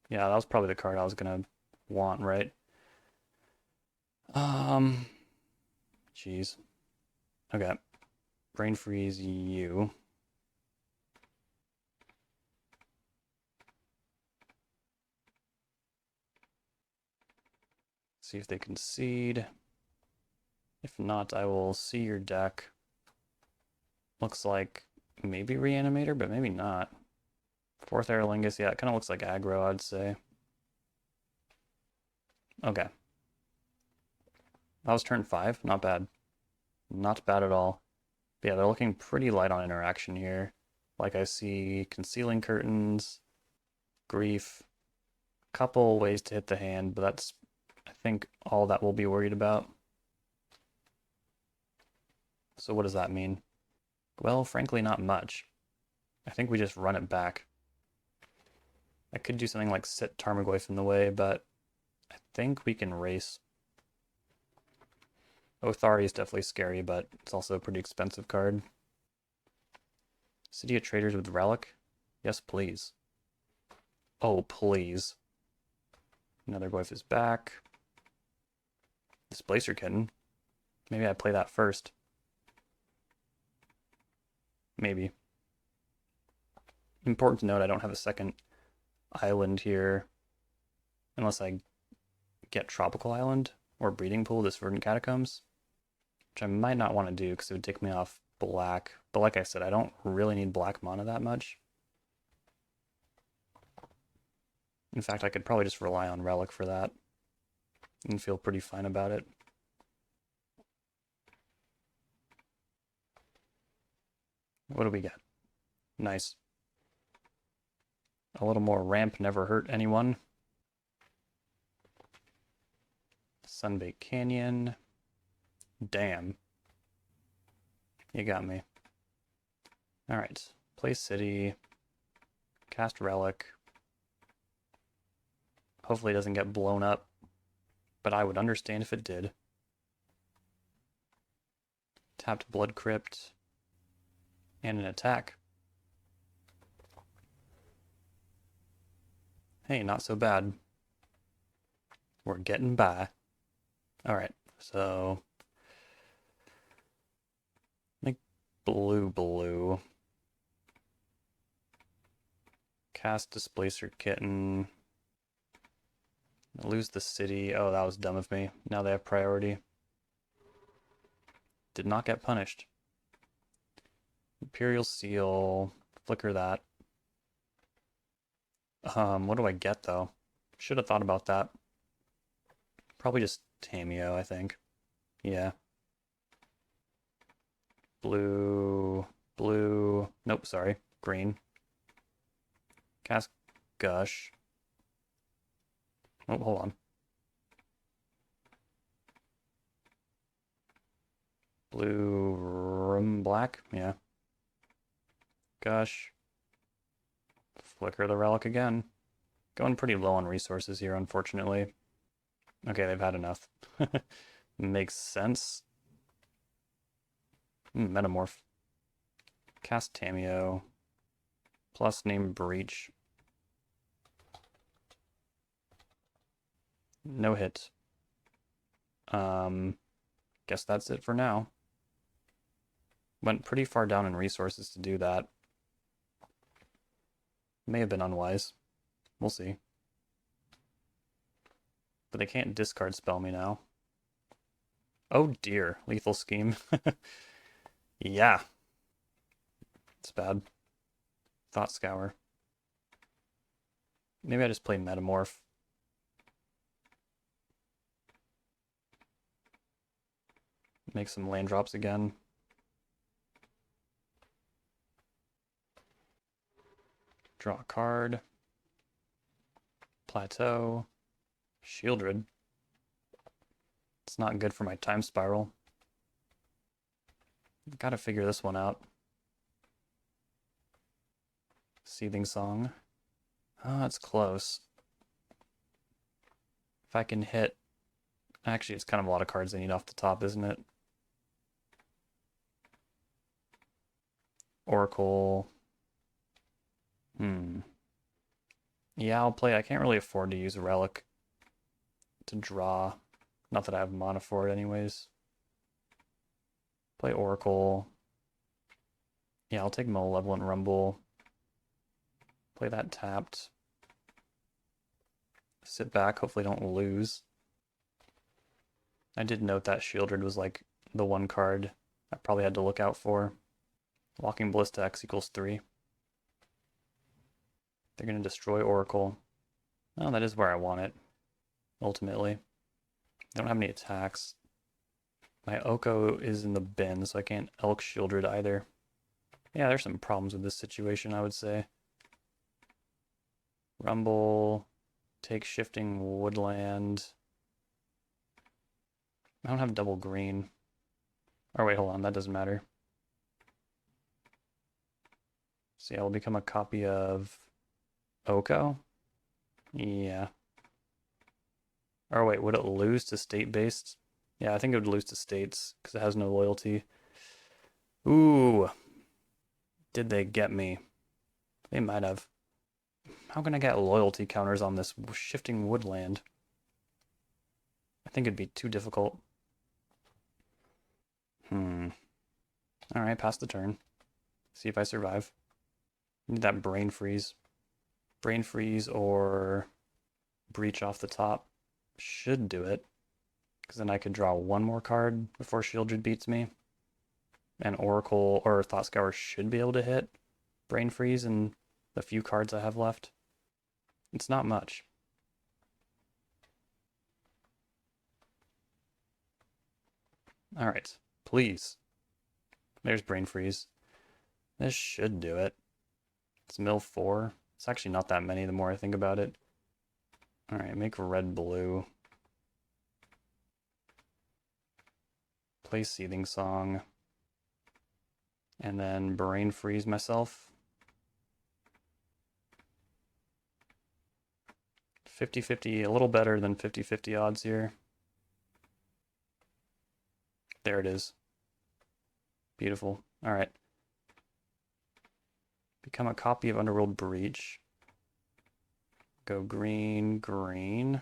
Yeah, that was probably the card I was gonna want, right? Jeez. Okay. Brain Freeze you. See if they concede. If not, I will see your deck. Looks like maybe Reanimator, but maybe not. 4th Aerolingus, yeah, it kind of looks like aggro, I'd say. Okay. That was turn 5, not bad. Not bad at all. But yeah, they're looking pretty light on interaction here. Like I see Concealing Curtains, Grief, couple ways to hit the hand, but that's, I think, all that we'll be worried about. So what does that mean? Well, frankly, not much. I think we just run it back. I could do something like sit Tarmogoyf in the way, but I think we can race. Othari is definitely scary, but it's also a pretty expensive card. City of Traders with Relic? Yes, please. Oh, please. Another Goyf is back. Displacer Kitten. Maybe I play that first. Maybe. Important to note, I don't have a second island here. Unless I get Tropical Island or Breeding Pool, this Verdant Catacombs. Which I might not want to do because it would take me off black. But like I said, I don't really need black mana that much. In fact, I could probably just rely on Relic for that. And feel pretty fine about it. What do we get? Nice. A little more ramp never hurt anyone. Sunbaked Canyon. Damn. You got me. Alright. Play City. Cast Relic. Hopefully it doesn't get blown up, but I would understand if it did. Tapped Blood Crypt. And an attack. Hey, not so bad. We're getting by. Alright, so make blue. Cast Displacer Kitten. Lose the city. Oh, that was dumb of me. Now they have priority. Did not get punished. Imperial Seal. Flicker that. What do I get though? Should have thought about that. Probably just Tameo, I think. Yeah. Blue. Nope, sorry. Green. Cast Gush. Oh, hold on. Black. Yeah. Gush. Flicker the Relic again. Going pretty low on resources here, unfortunately. Okay, they've had enough. Makes sense. Metamorph. Cast Tameo. Plus name Breach. No hit. Guess that's it for now. Went pretty far down in resources to do that. May have been unwise. We'll see. But they can't discard spell me now. Oh dear, lethal scheme. Yeah. It's bad. Thought Scour. Maybe I just play Metamorph. Make some land drops again. Draw a card. Plateau. Shieldred. It's not good for my time spiral. Gotta figure this one out. Seething Song. Oh, that's close. If I can hit... Actually, it's kind of a lot of cards I need off the top, isn't it? Oracle. Yeah, I'll play. I can't really afford to use a Relic to draw. Not that I have mana for it anyways. Play Oracle. Yeah, I'll take Malevolent Rumble. Play that tapped. Sit back, hopefully don't lose. I did note that Shieldred was like the one card I probably had to look out for. Walking Ballista X equals 3. They're going to destroy Oracle. Oh, that is where I want it, ultimately. They don't have any attacks. My Oko is in the bin, so I can't Elk Shieldred either. Yeah, there's some problems with this situation, I would say. Rumble, take Shifting Woodland. I don't have double green. Oh wait, hold on, that doesn't matter. So yeah, I'll become a copy of Oko? Yeah. Or wait, would it lose to state-based? Yeah, I think it would lose to states, because it has no loyalty. Ooh. Did they get me? They might have. How can I get loyalty counters on this Shifting Woodland? I think it'd be too difficult. Alright, pass the turn. See if I survive. Need that Brain Freeze. Brain Freeze or Breach off the top should do it. Because then I could draw one more card before Shieldred beats me. And Oracle or Thought Scour should be able to hit Brain Freeze and the few cards I have left. It's not much. Alright, please. There's Brain Freeze. This should do it. It's mill 4. It's actually not that many the more I think about it. Alright, make red-blue. Play Seething Song. And then Brain Freeze myself. 50-50, a little better than 50-50 odds here. There it is. Beautiful. Alright. Become a copy of Underworld Breach. Go green, green.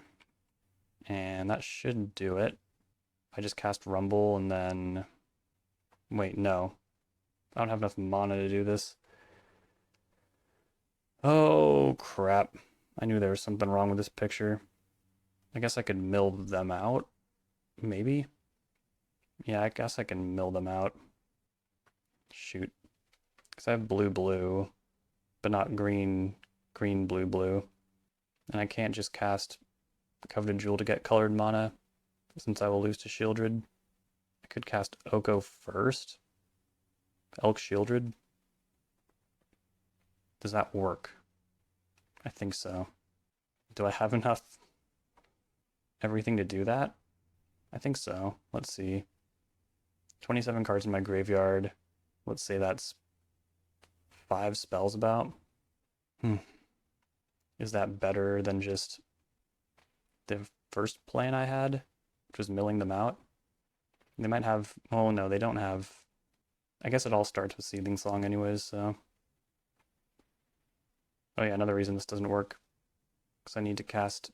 And that should do it. I just cast Rumble and then... Wait, no. I don't have enough mana to do this. Oh, crap. I knew there was something wrong with this picture. I guess I could mill them out. Maybe? Yeah, I guess I can mill them out. Shoot. Because I have blue, blue, but not green, green, blue, blue. And I can't just cast Coveted Jewel to get colored mana, since I will lose to Shieldred. I could cast Oko first. Elk Shieldred. Does that work? I think so. Do I have enough everything to do that? I think so. Let's see. 27 cards in my graveyard. Let's say that's 5 spells about. Is that better than just the first plan I had, which was milling them out? They might have... Oh, no, they don't have... I guess it all starts with Seething Song anyways, so... Oh yeah, another reason this doesn't work. Because I need to cast...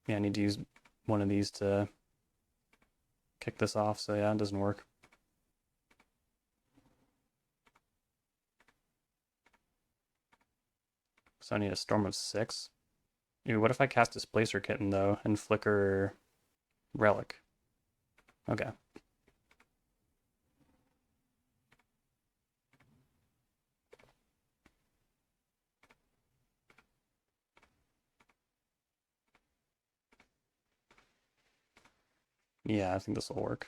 Yeah, I need to use one of these to kick this off, so yeah, it doesn't work. So I need a Storm of 6. Ooh, what if I cast Displacer Kitten, though, and flicker Relic? Okay. Yeah, I think this will work.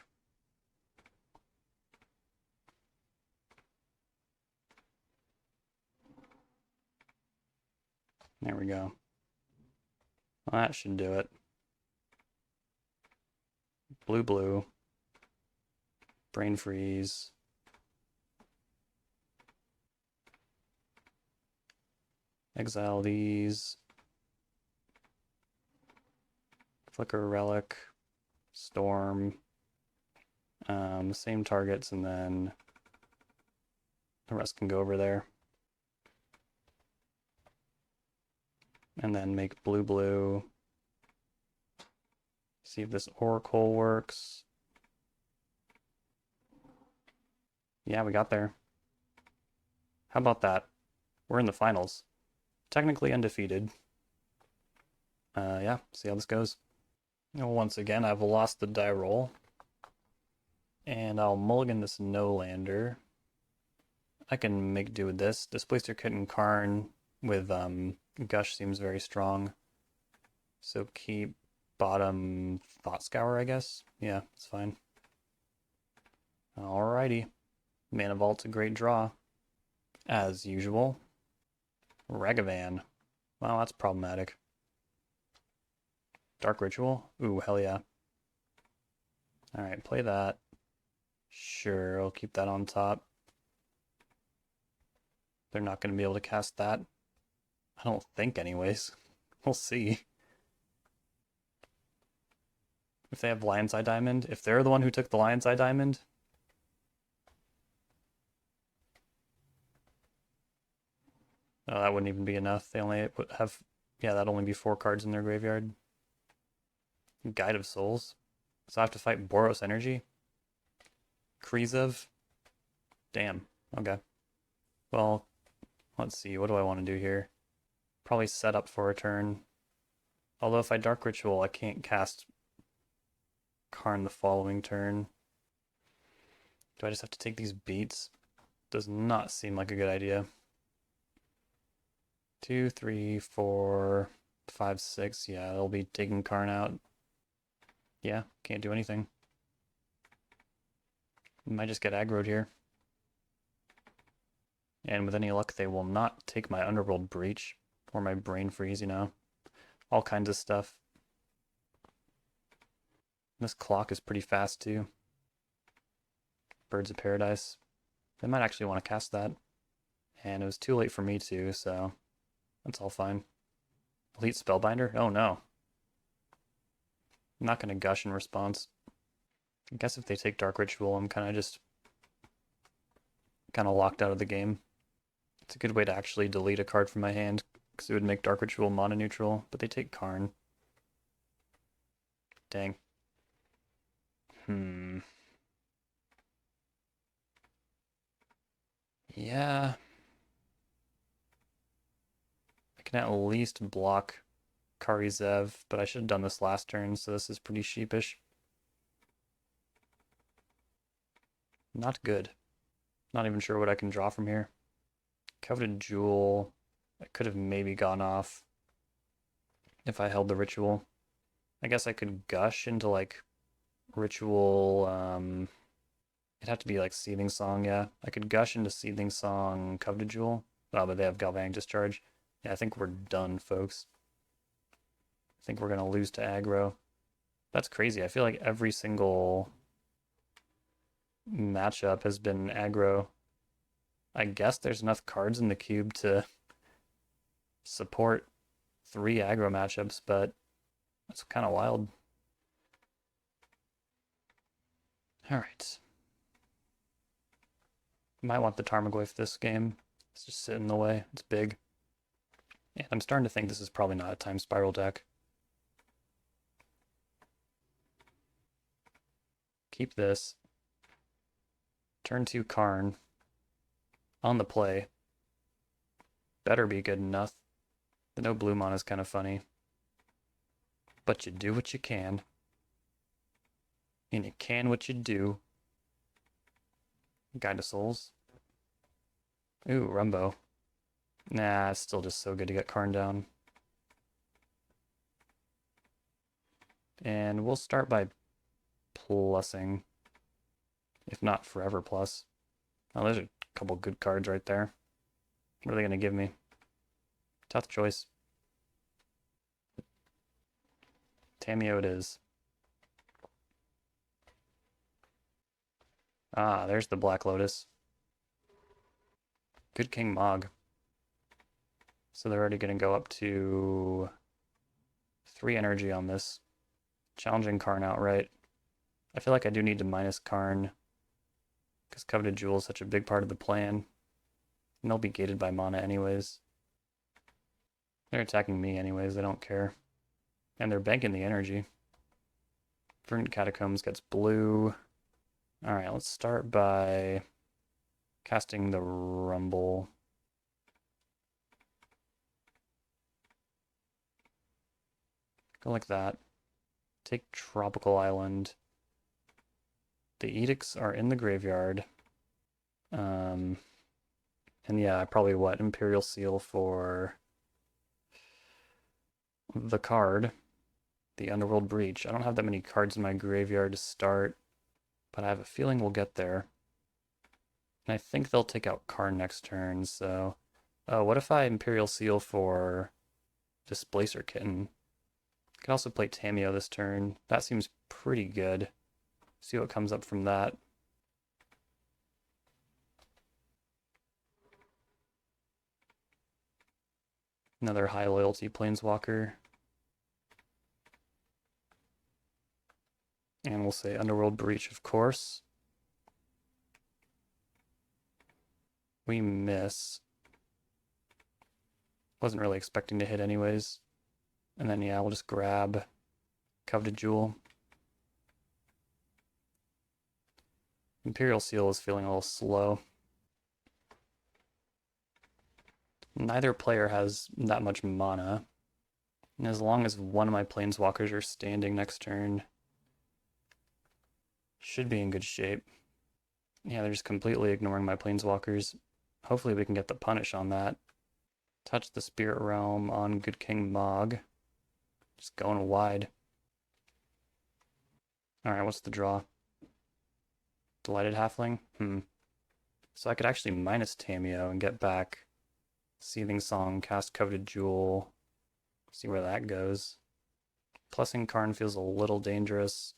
There we go. Well, that should do it. Blue, blue. Brain freeze. Exile these. Flicker Relic. Storm. Same targets, and then the rest can go over there. And then make blue, blue. See if this Oracle works. Yeah, we got there. How about that? We're in the finals. Technically undefeated. Yeah, see how this goes. Once again, I've lost the die roll. And I'll mulligan this no-lander. I can make do with this. Displacer Kitten Karn with Gush seems very strong. So keep bottom Thought Scour, I guess. Yeah, it's fine. Alrighty. Mana Vault's a great draw. As usual. Ragavan. Wow, that's problematic. Dark Ritual? Ooh, hell yeah. Alright, play that. Sure, I'll keep that on top. They're not going to be able to cast that. I don't think anyways. We'll see. If they have Lion's Eye Diamond, if they're the one who took the Lion's Eye Diamond, oh, that wouldn't even be enough. They only have, yeah, that'd only be 4 cards in their graveyard. Guide of Souls. So I have to fight Boros Energy. Krizev. Damn. Okay. Well, let's see. What do I want to do here? Probably set up for a turn. Although if I Dark Ritual, I can't cast Karn the following turn. Do I just have to take these beats? Does not seem like a good idea. 2, 3, 4, 5, 6. Yeah, they'll be taking Karn out. Yeah, can't do anything. Might just get aggroed here. And with any luck, they will not take my Underworld Breach or my Brain Freeze, you know. All kinds of stuff. This clock is pretty fast too. Birds of Paradise. They might actually want to cast that. And it was too late for me too, so that's all fine. Elite Spellbinder? Oh no. I'm not going to gush in response. I guess if they take Dark Ritual, I'm kind of locked out of the game. It's a good way to actually delete a card from my hand, because it would make Dark Ritual mono neutral, but they take Karn. Dang. Yeah. I can at least block Karizev, but I should have done this last turn, so this is pretty sheepish. Not good. Not even sure what I can draw from here. Coveted Jewel. I could have maybe gone off if I held the Ritual. I guess I could gush into like Ritual. It'd have to be like Seething Song, yeah. I could gush into Seething Song, Coveted Jewel. Oh, but they have Galvanic Discharge. Yeah, I think we're done, folks. I think we're gonna lose to aggro. That's crazy. I feel like every single matchup has been aggro. I guess there's enough cards in the cube to support 3 aggro matchups, but that's kind of wild. Alright. Might want the Tarmogoyf this game. It's just sitting in the way. It's big. And I'm starting to think this is probably not a Time Spiral deck. Keep this. Turn 2 Karn. On the play. Better be good enough. The no blue mana is kind of funny. But you do what you can. And you can what you do. Guide to Souls. Ooh, Rumbo. Nah, it's still just so good to get Karn down. And we'll start by plussing. If not forever plus. Oh, there's a couple good cards right there. What are they going to give me? Tough choice. Tamiyo it is. Ah, there's the Black Lotus. Good King Mog. So they're already going to go up to 3 energy on this. Challenging Karn outright. I feel like I do need to minus Karn because Coveted Jewel is such a big part of the plan. And they'll be gated by mana anyways. They're attacking me anyways, they don't care. And they're banking the energy. Verdant Catacombs gets blue. Alright, let's start by casting the Rumble. Go like that. Take Tropical Island. The Edicts are in the graveyard. And yeah, probably what? Imperial Seal for the card. The Underworld Breach. I don't have that many cards in my graveyard to start, but I have a feeling we'll get there. And I think they'll take out Karn next turn, so... what if I Imperial Seal for Displacer Kitten? I can also play Tamiyo this turn. That seems pretty good. See what comes up from that. Another high loyalty Planeswalker. And we'll say Underworld Breach, of course. We miss. Wasn't really expecting to hit anyways. And then yeah, we'll just grab Coveted Jewel. Imperial Seal is feeling a little slow. Neither player has that much mana. And as long as one of my Planeswalkers are standing next turn, should be in good shape. Yeah, they're just completely ignoring my Planeswalkers. Hopefully we can get the punish on that. Touch the Spirit Realm on Good King Mog. Just going wide. Alright, what's the draw? Delighted Halfling? So I could actually minus Tamiyo and get back Seething Song, cast Coveted Jewel. See where that goes. Plussing Karn feels a little dangerous.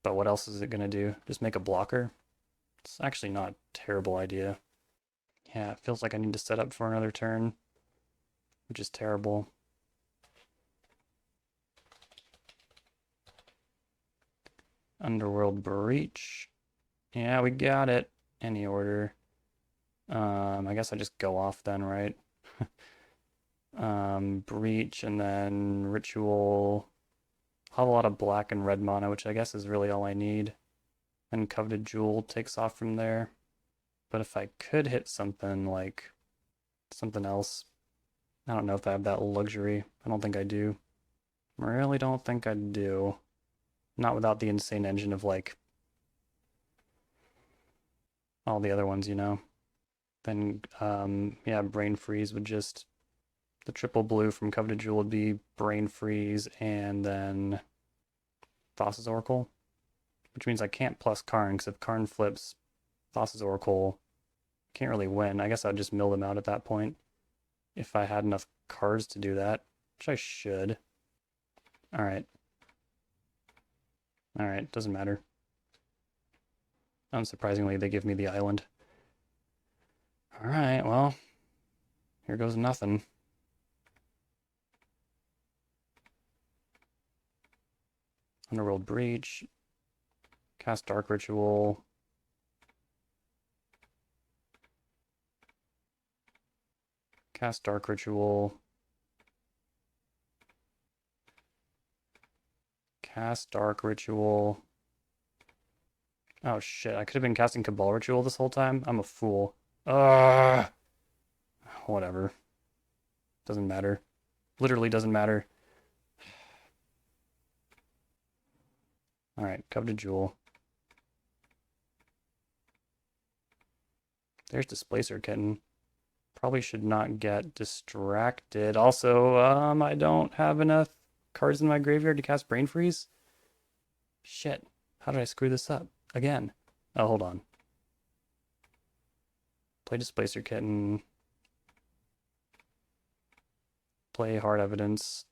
But what else is it going to do? Just make a blocker? It's actually not a terrible idea. Yeah, it feels like I need to set up for another turn, which is terrible. Underworld Breach. Yeah, we got it. Any order. I guess I just go off then, right? Breach and then Ritual. I'll have a lot of black and red mana, which I guess is really all I need. And Coveted Jewel takes off from there. But if I could hit something like something else, I don't know if I have that luxury. I don't think I do. I really don't think I do. Not without the insane engine of like all the other ones, you know. Then yeah, Brain Freeze would just the triple blue from Coveted Jewel would be Brain Freeze and then Thassa's Oracle. Which means I can't plus Karn, because if Karn flips Thassa's Oracle, can't really win. I guess I'd just mill them out at that point. If I had enough cards to do that, which I should. Alright. Alright, doesn't matter. Unsurprisingly, they give me the island. Alright, well, here goes nothing. Underworld Breach. Cast Dark Ritual. Cast Dark Ritual. Cast Dark Ritual. Oh shit, I could have been casting Cabal Ritual this whole time. I'm a fool. Ugh. Whatever. Doesn't matter. Literally doesn't matter. Alright, Coveted Jewel. There's Displacer Kitten. Probably should not get distracted. Also, I don't have enough cards in my graveyard to cast Brain Freeze. Shit. How did I screw this up? Again. Oh, hold on. Play Displacer Kitten. Play Hard Evidence.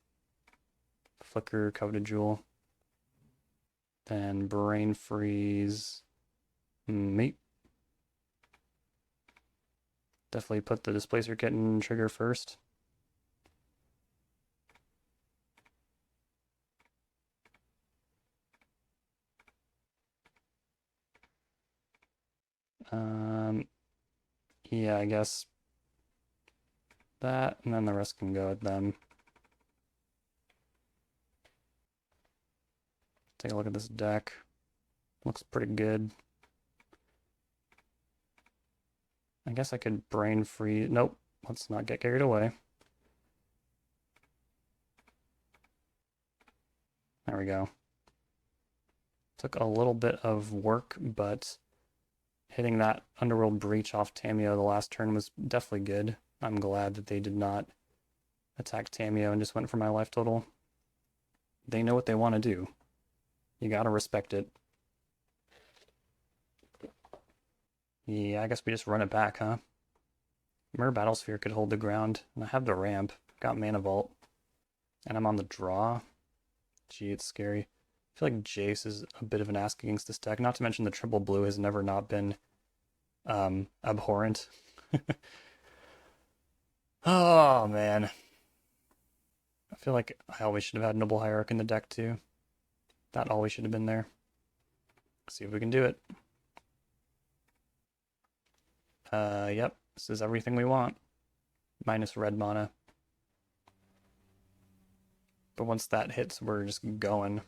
Flicker Coveted Jewel. Then Brain Freeze. Meat. Definitely put the Displacer Kitten trigger first. Yeah, I guess that, and then the rest can go at them. Take a look at this deck. Looks pretty good. I guess I could Brain Freeze. Nope, let's not get carried away. There we go. Took a little bit of work, but hitting that Underworld Breach off Tamiyo the last turn was definitely good. I'm glad that they did not attack Tamiyo and just went for my life total. They know what they want to do. You gotta respect it. Yeah, I guess we just run it back, huh? Mirror Battlesphere could hold the ground, and I have the ramp. Got Mana Vault. And I'm on the draw. Gee, it's scary. I feel like Jace is a bit of an ask against this deck. Not to mention the triple blue has never not been abhorrent. Oh, man. I feel like I always should have had Noble Hierarch in the deck, too. That always should have been there. Let's see if we can do it. Yep. This is everything we want. Minus red mana. But once that hits, we're just going.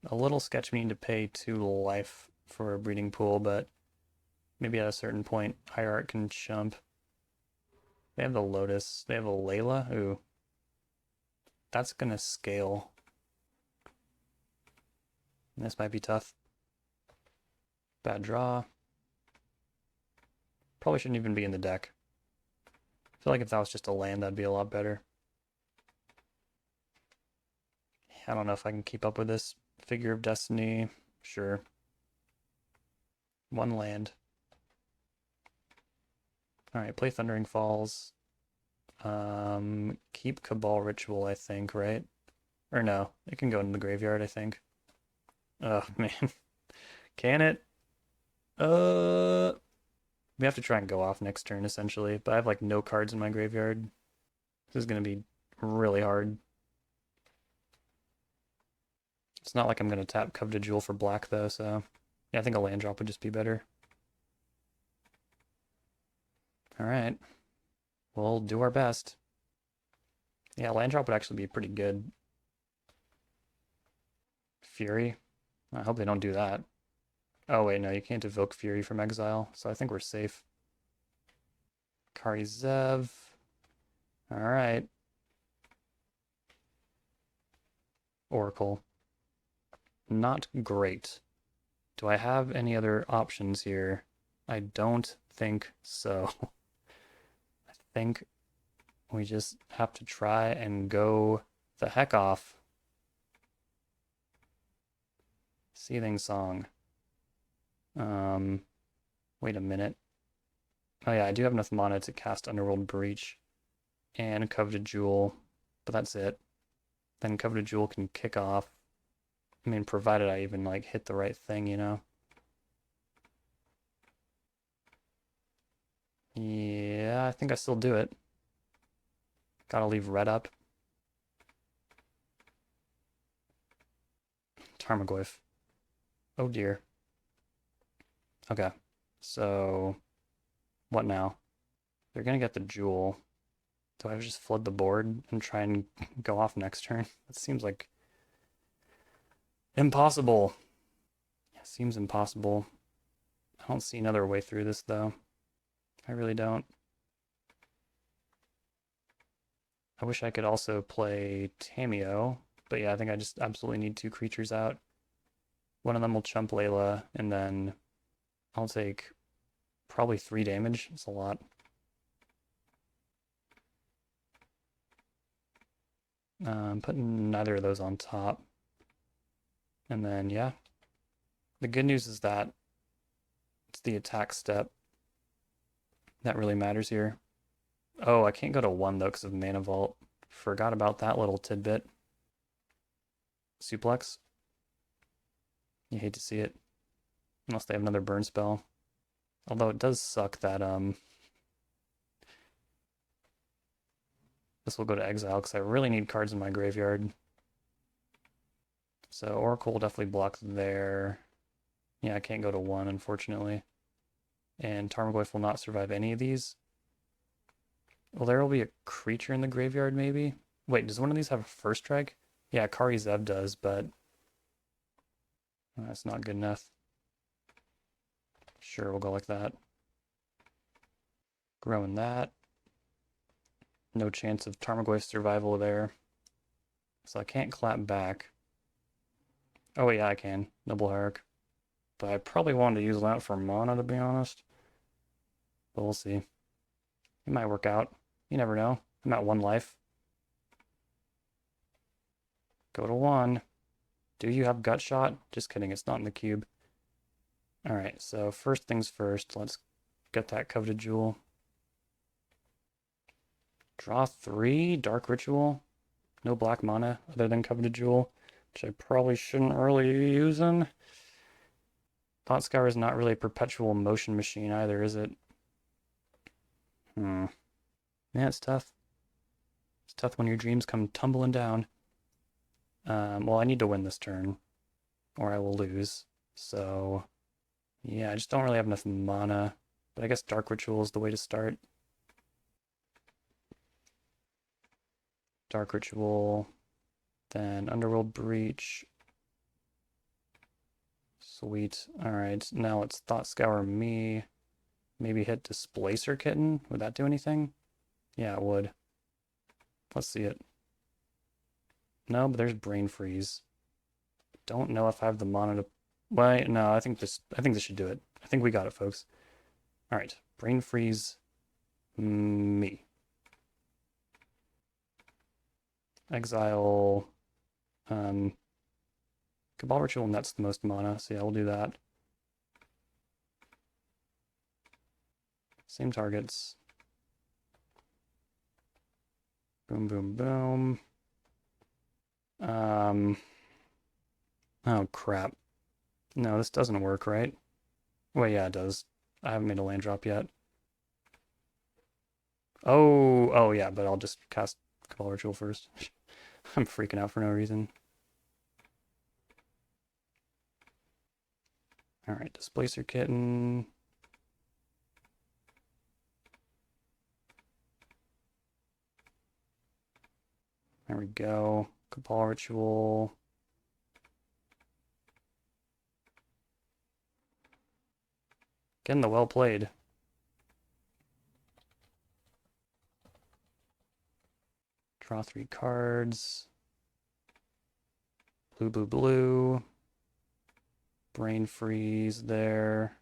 A little sketch we need to pay 2 life for a breeding pool, but maybe at a certain point, Hierarch can jump. They have the Lotus. They have a Layla. Ooh. That's gonna scale. This might be tough. Bad draw. Probably shouldn't even be in the deck. I feel like if that was just a land, that'd be a lot better. I don't know if I can keep up with this. Figure of Destiny. Sure. 1 land. Alright, play Thundering Falls. Keep Cabal Ritual, I think, right? Or no, it can go in the graveyard, I think. Oh, man. Can it? We have to try and go off next turn, essentially. But I have, like, no cards in my graveyard. This is going to be really hard. It's not like I'm going to tap Coveted Jewel for black, though, so... Yeah, I think a land drop would just be better. Alright. We'll do our best. Yeah, land drop would actually be pretty good. Fury? I hope they don't do that. Oh wait, no, you can't evoke Fury from exile, so I think we're safe. Karizev. Alright. Oracle. Not great. Do I have any other options here? I don't think so. I think we just have to try and go the heck off. Seething Song. Wait a minute. Oh yeah, I do have enough mana to cast Underworld Breach and Coveted Jewel, but that's it. Then Coveted Jewel can kick off. I mean, provided I even, like, hit the right thing, you know? Yeah, I think I still do it. Gotta leave red up. Tarmogoyf. Oh dear. Okay, so what now? They're gonna get the jewel. Do I just flood the board and try and go off next turn? That seems like impossible. Seems impossible. I don't see another way through this, though. I really don't. I wish I could also play Tameo, but yeah, I think I just absolutely need 2 creatures out. One of them will chump Layla, and then I'll take probably 3 damage. It's a lot. I'm putting neither of those on top. And then, yeah. The good news is that it's the attack step that really matters here. Oh, I can't go to 1 though because of Mana Vault. Forgot about that little tidbit. Suplex. You hate to see it. Unless they have another burn spell. Although it does suck that this will go to exile because I really need cards in my graveyard. So Oracle will definitely block there. Yeah, I can't go to 1, unfortunately. And Tarmogoyf will not survive any of these. Well, there will be a creature in the graveyard, maybe? Wait, does one of these have a first strike? Yeah, Kari Zev does, but that's not good enough. Sure, we'll go like that. Growing that. No chance of Tarmogoyf survival there. So I can't clap back. Oh yeah, I can. Noble Hierarch. But I probably wanted to use that for mana, to be honest. But we'll see. It might work out. You never know. I'm at 1 life. Go to 1. Do you have Gut Shot? Just kidding, it's not in the cube. Alright, so first things first, let's get that coveted jewel. Draw 3, Dark Ritual. No black mana other than coveted jewel, which I probably shouldn't really be using. Thought Scour is not really a perpetual motion machine either, is it? Yeah, it's tough. It's tough when your dreams come tumbling down. Well, I need to win this turn, or I will lose. So, yeah, I just don't really have enough mana. But I guess Dark Ritual is the way to start. Dark Ritual, then Underworld Breach. Sweet. Alright, now let's Thought Scour me. Maybe hit Displacer Kitten. Would that do anything? Yeah, it would. Let's see it. No, but there's Brain Freeze. Don't know if I have the mana to... Wait, no, I think this should do it. I think we got it, folks. Alright, Brain Freeze me. Exile Cabal Ritual nets the most mana, so yeah, we'll do that. Same targets. Boom, boom, boom. Oh crap. No, this doesn't work, right? Well, yeah, it does. I haven't made a land drop yet. Oh yeah, but I'll just cast Cabal Ritual first. I'm freaking out for no reason. Alright, Displacer Kitten. There we go. Cabal Ritual. Getting the well played. Draw 3 cards. Blue, blue, blue. Brain Freeze there.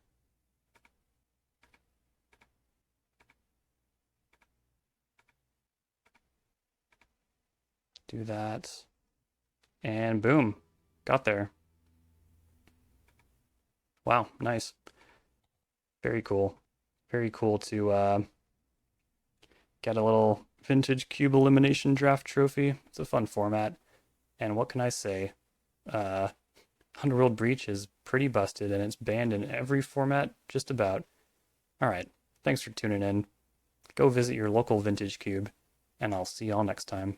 Do that. And boom. Got there. Wow, nice. Very cool. Very cool to get a little vintage cube elimination draft trophy. It's a fun format. And what can I say? Underworld Breach is pretty busted and it's banned in every format, just about. Alright, thanks for tuning in. Go visit your local vintage cube, and I'll see y'all next time.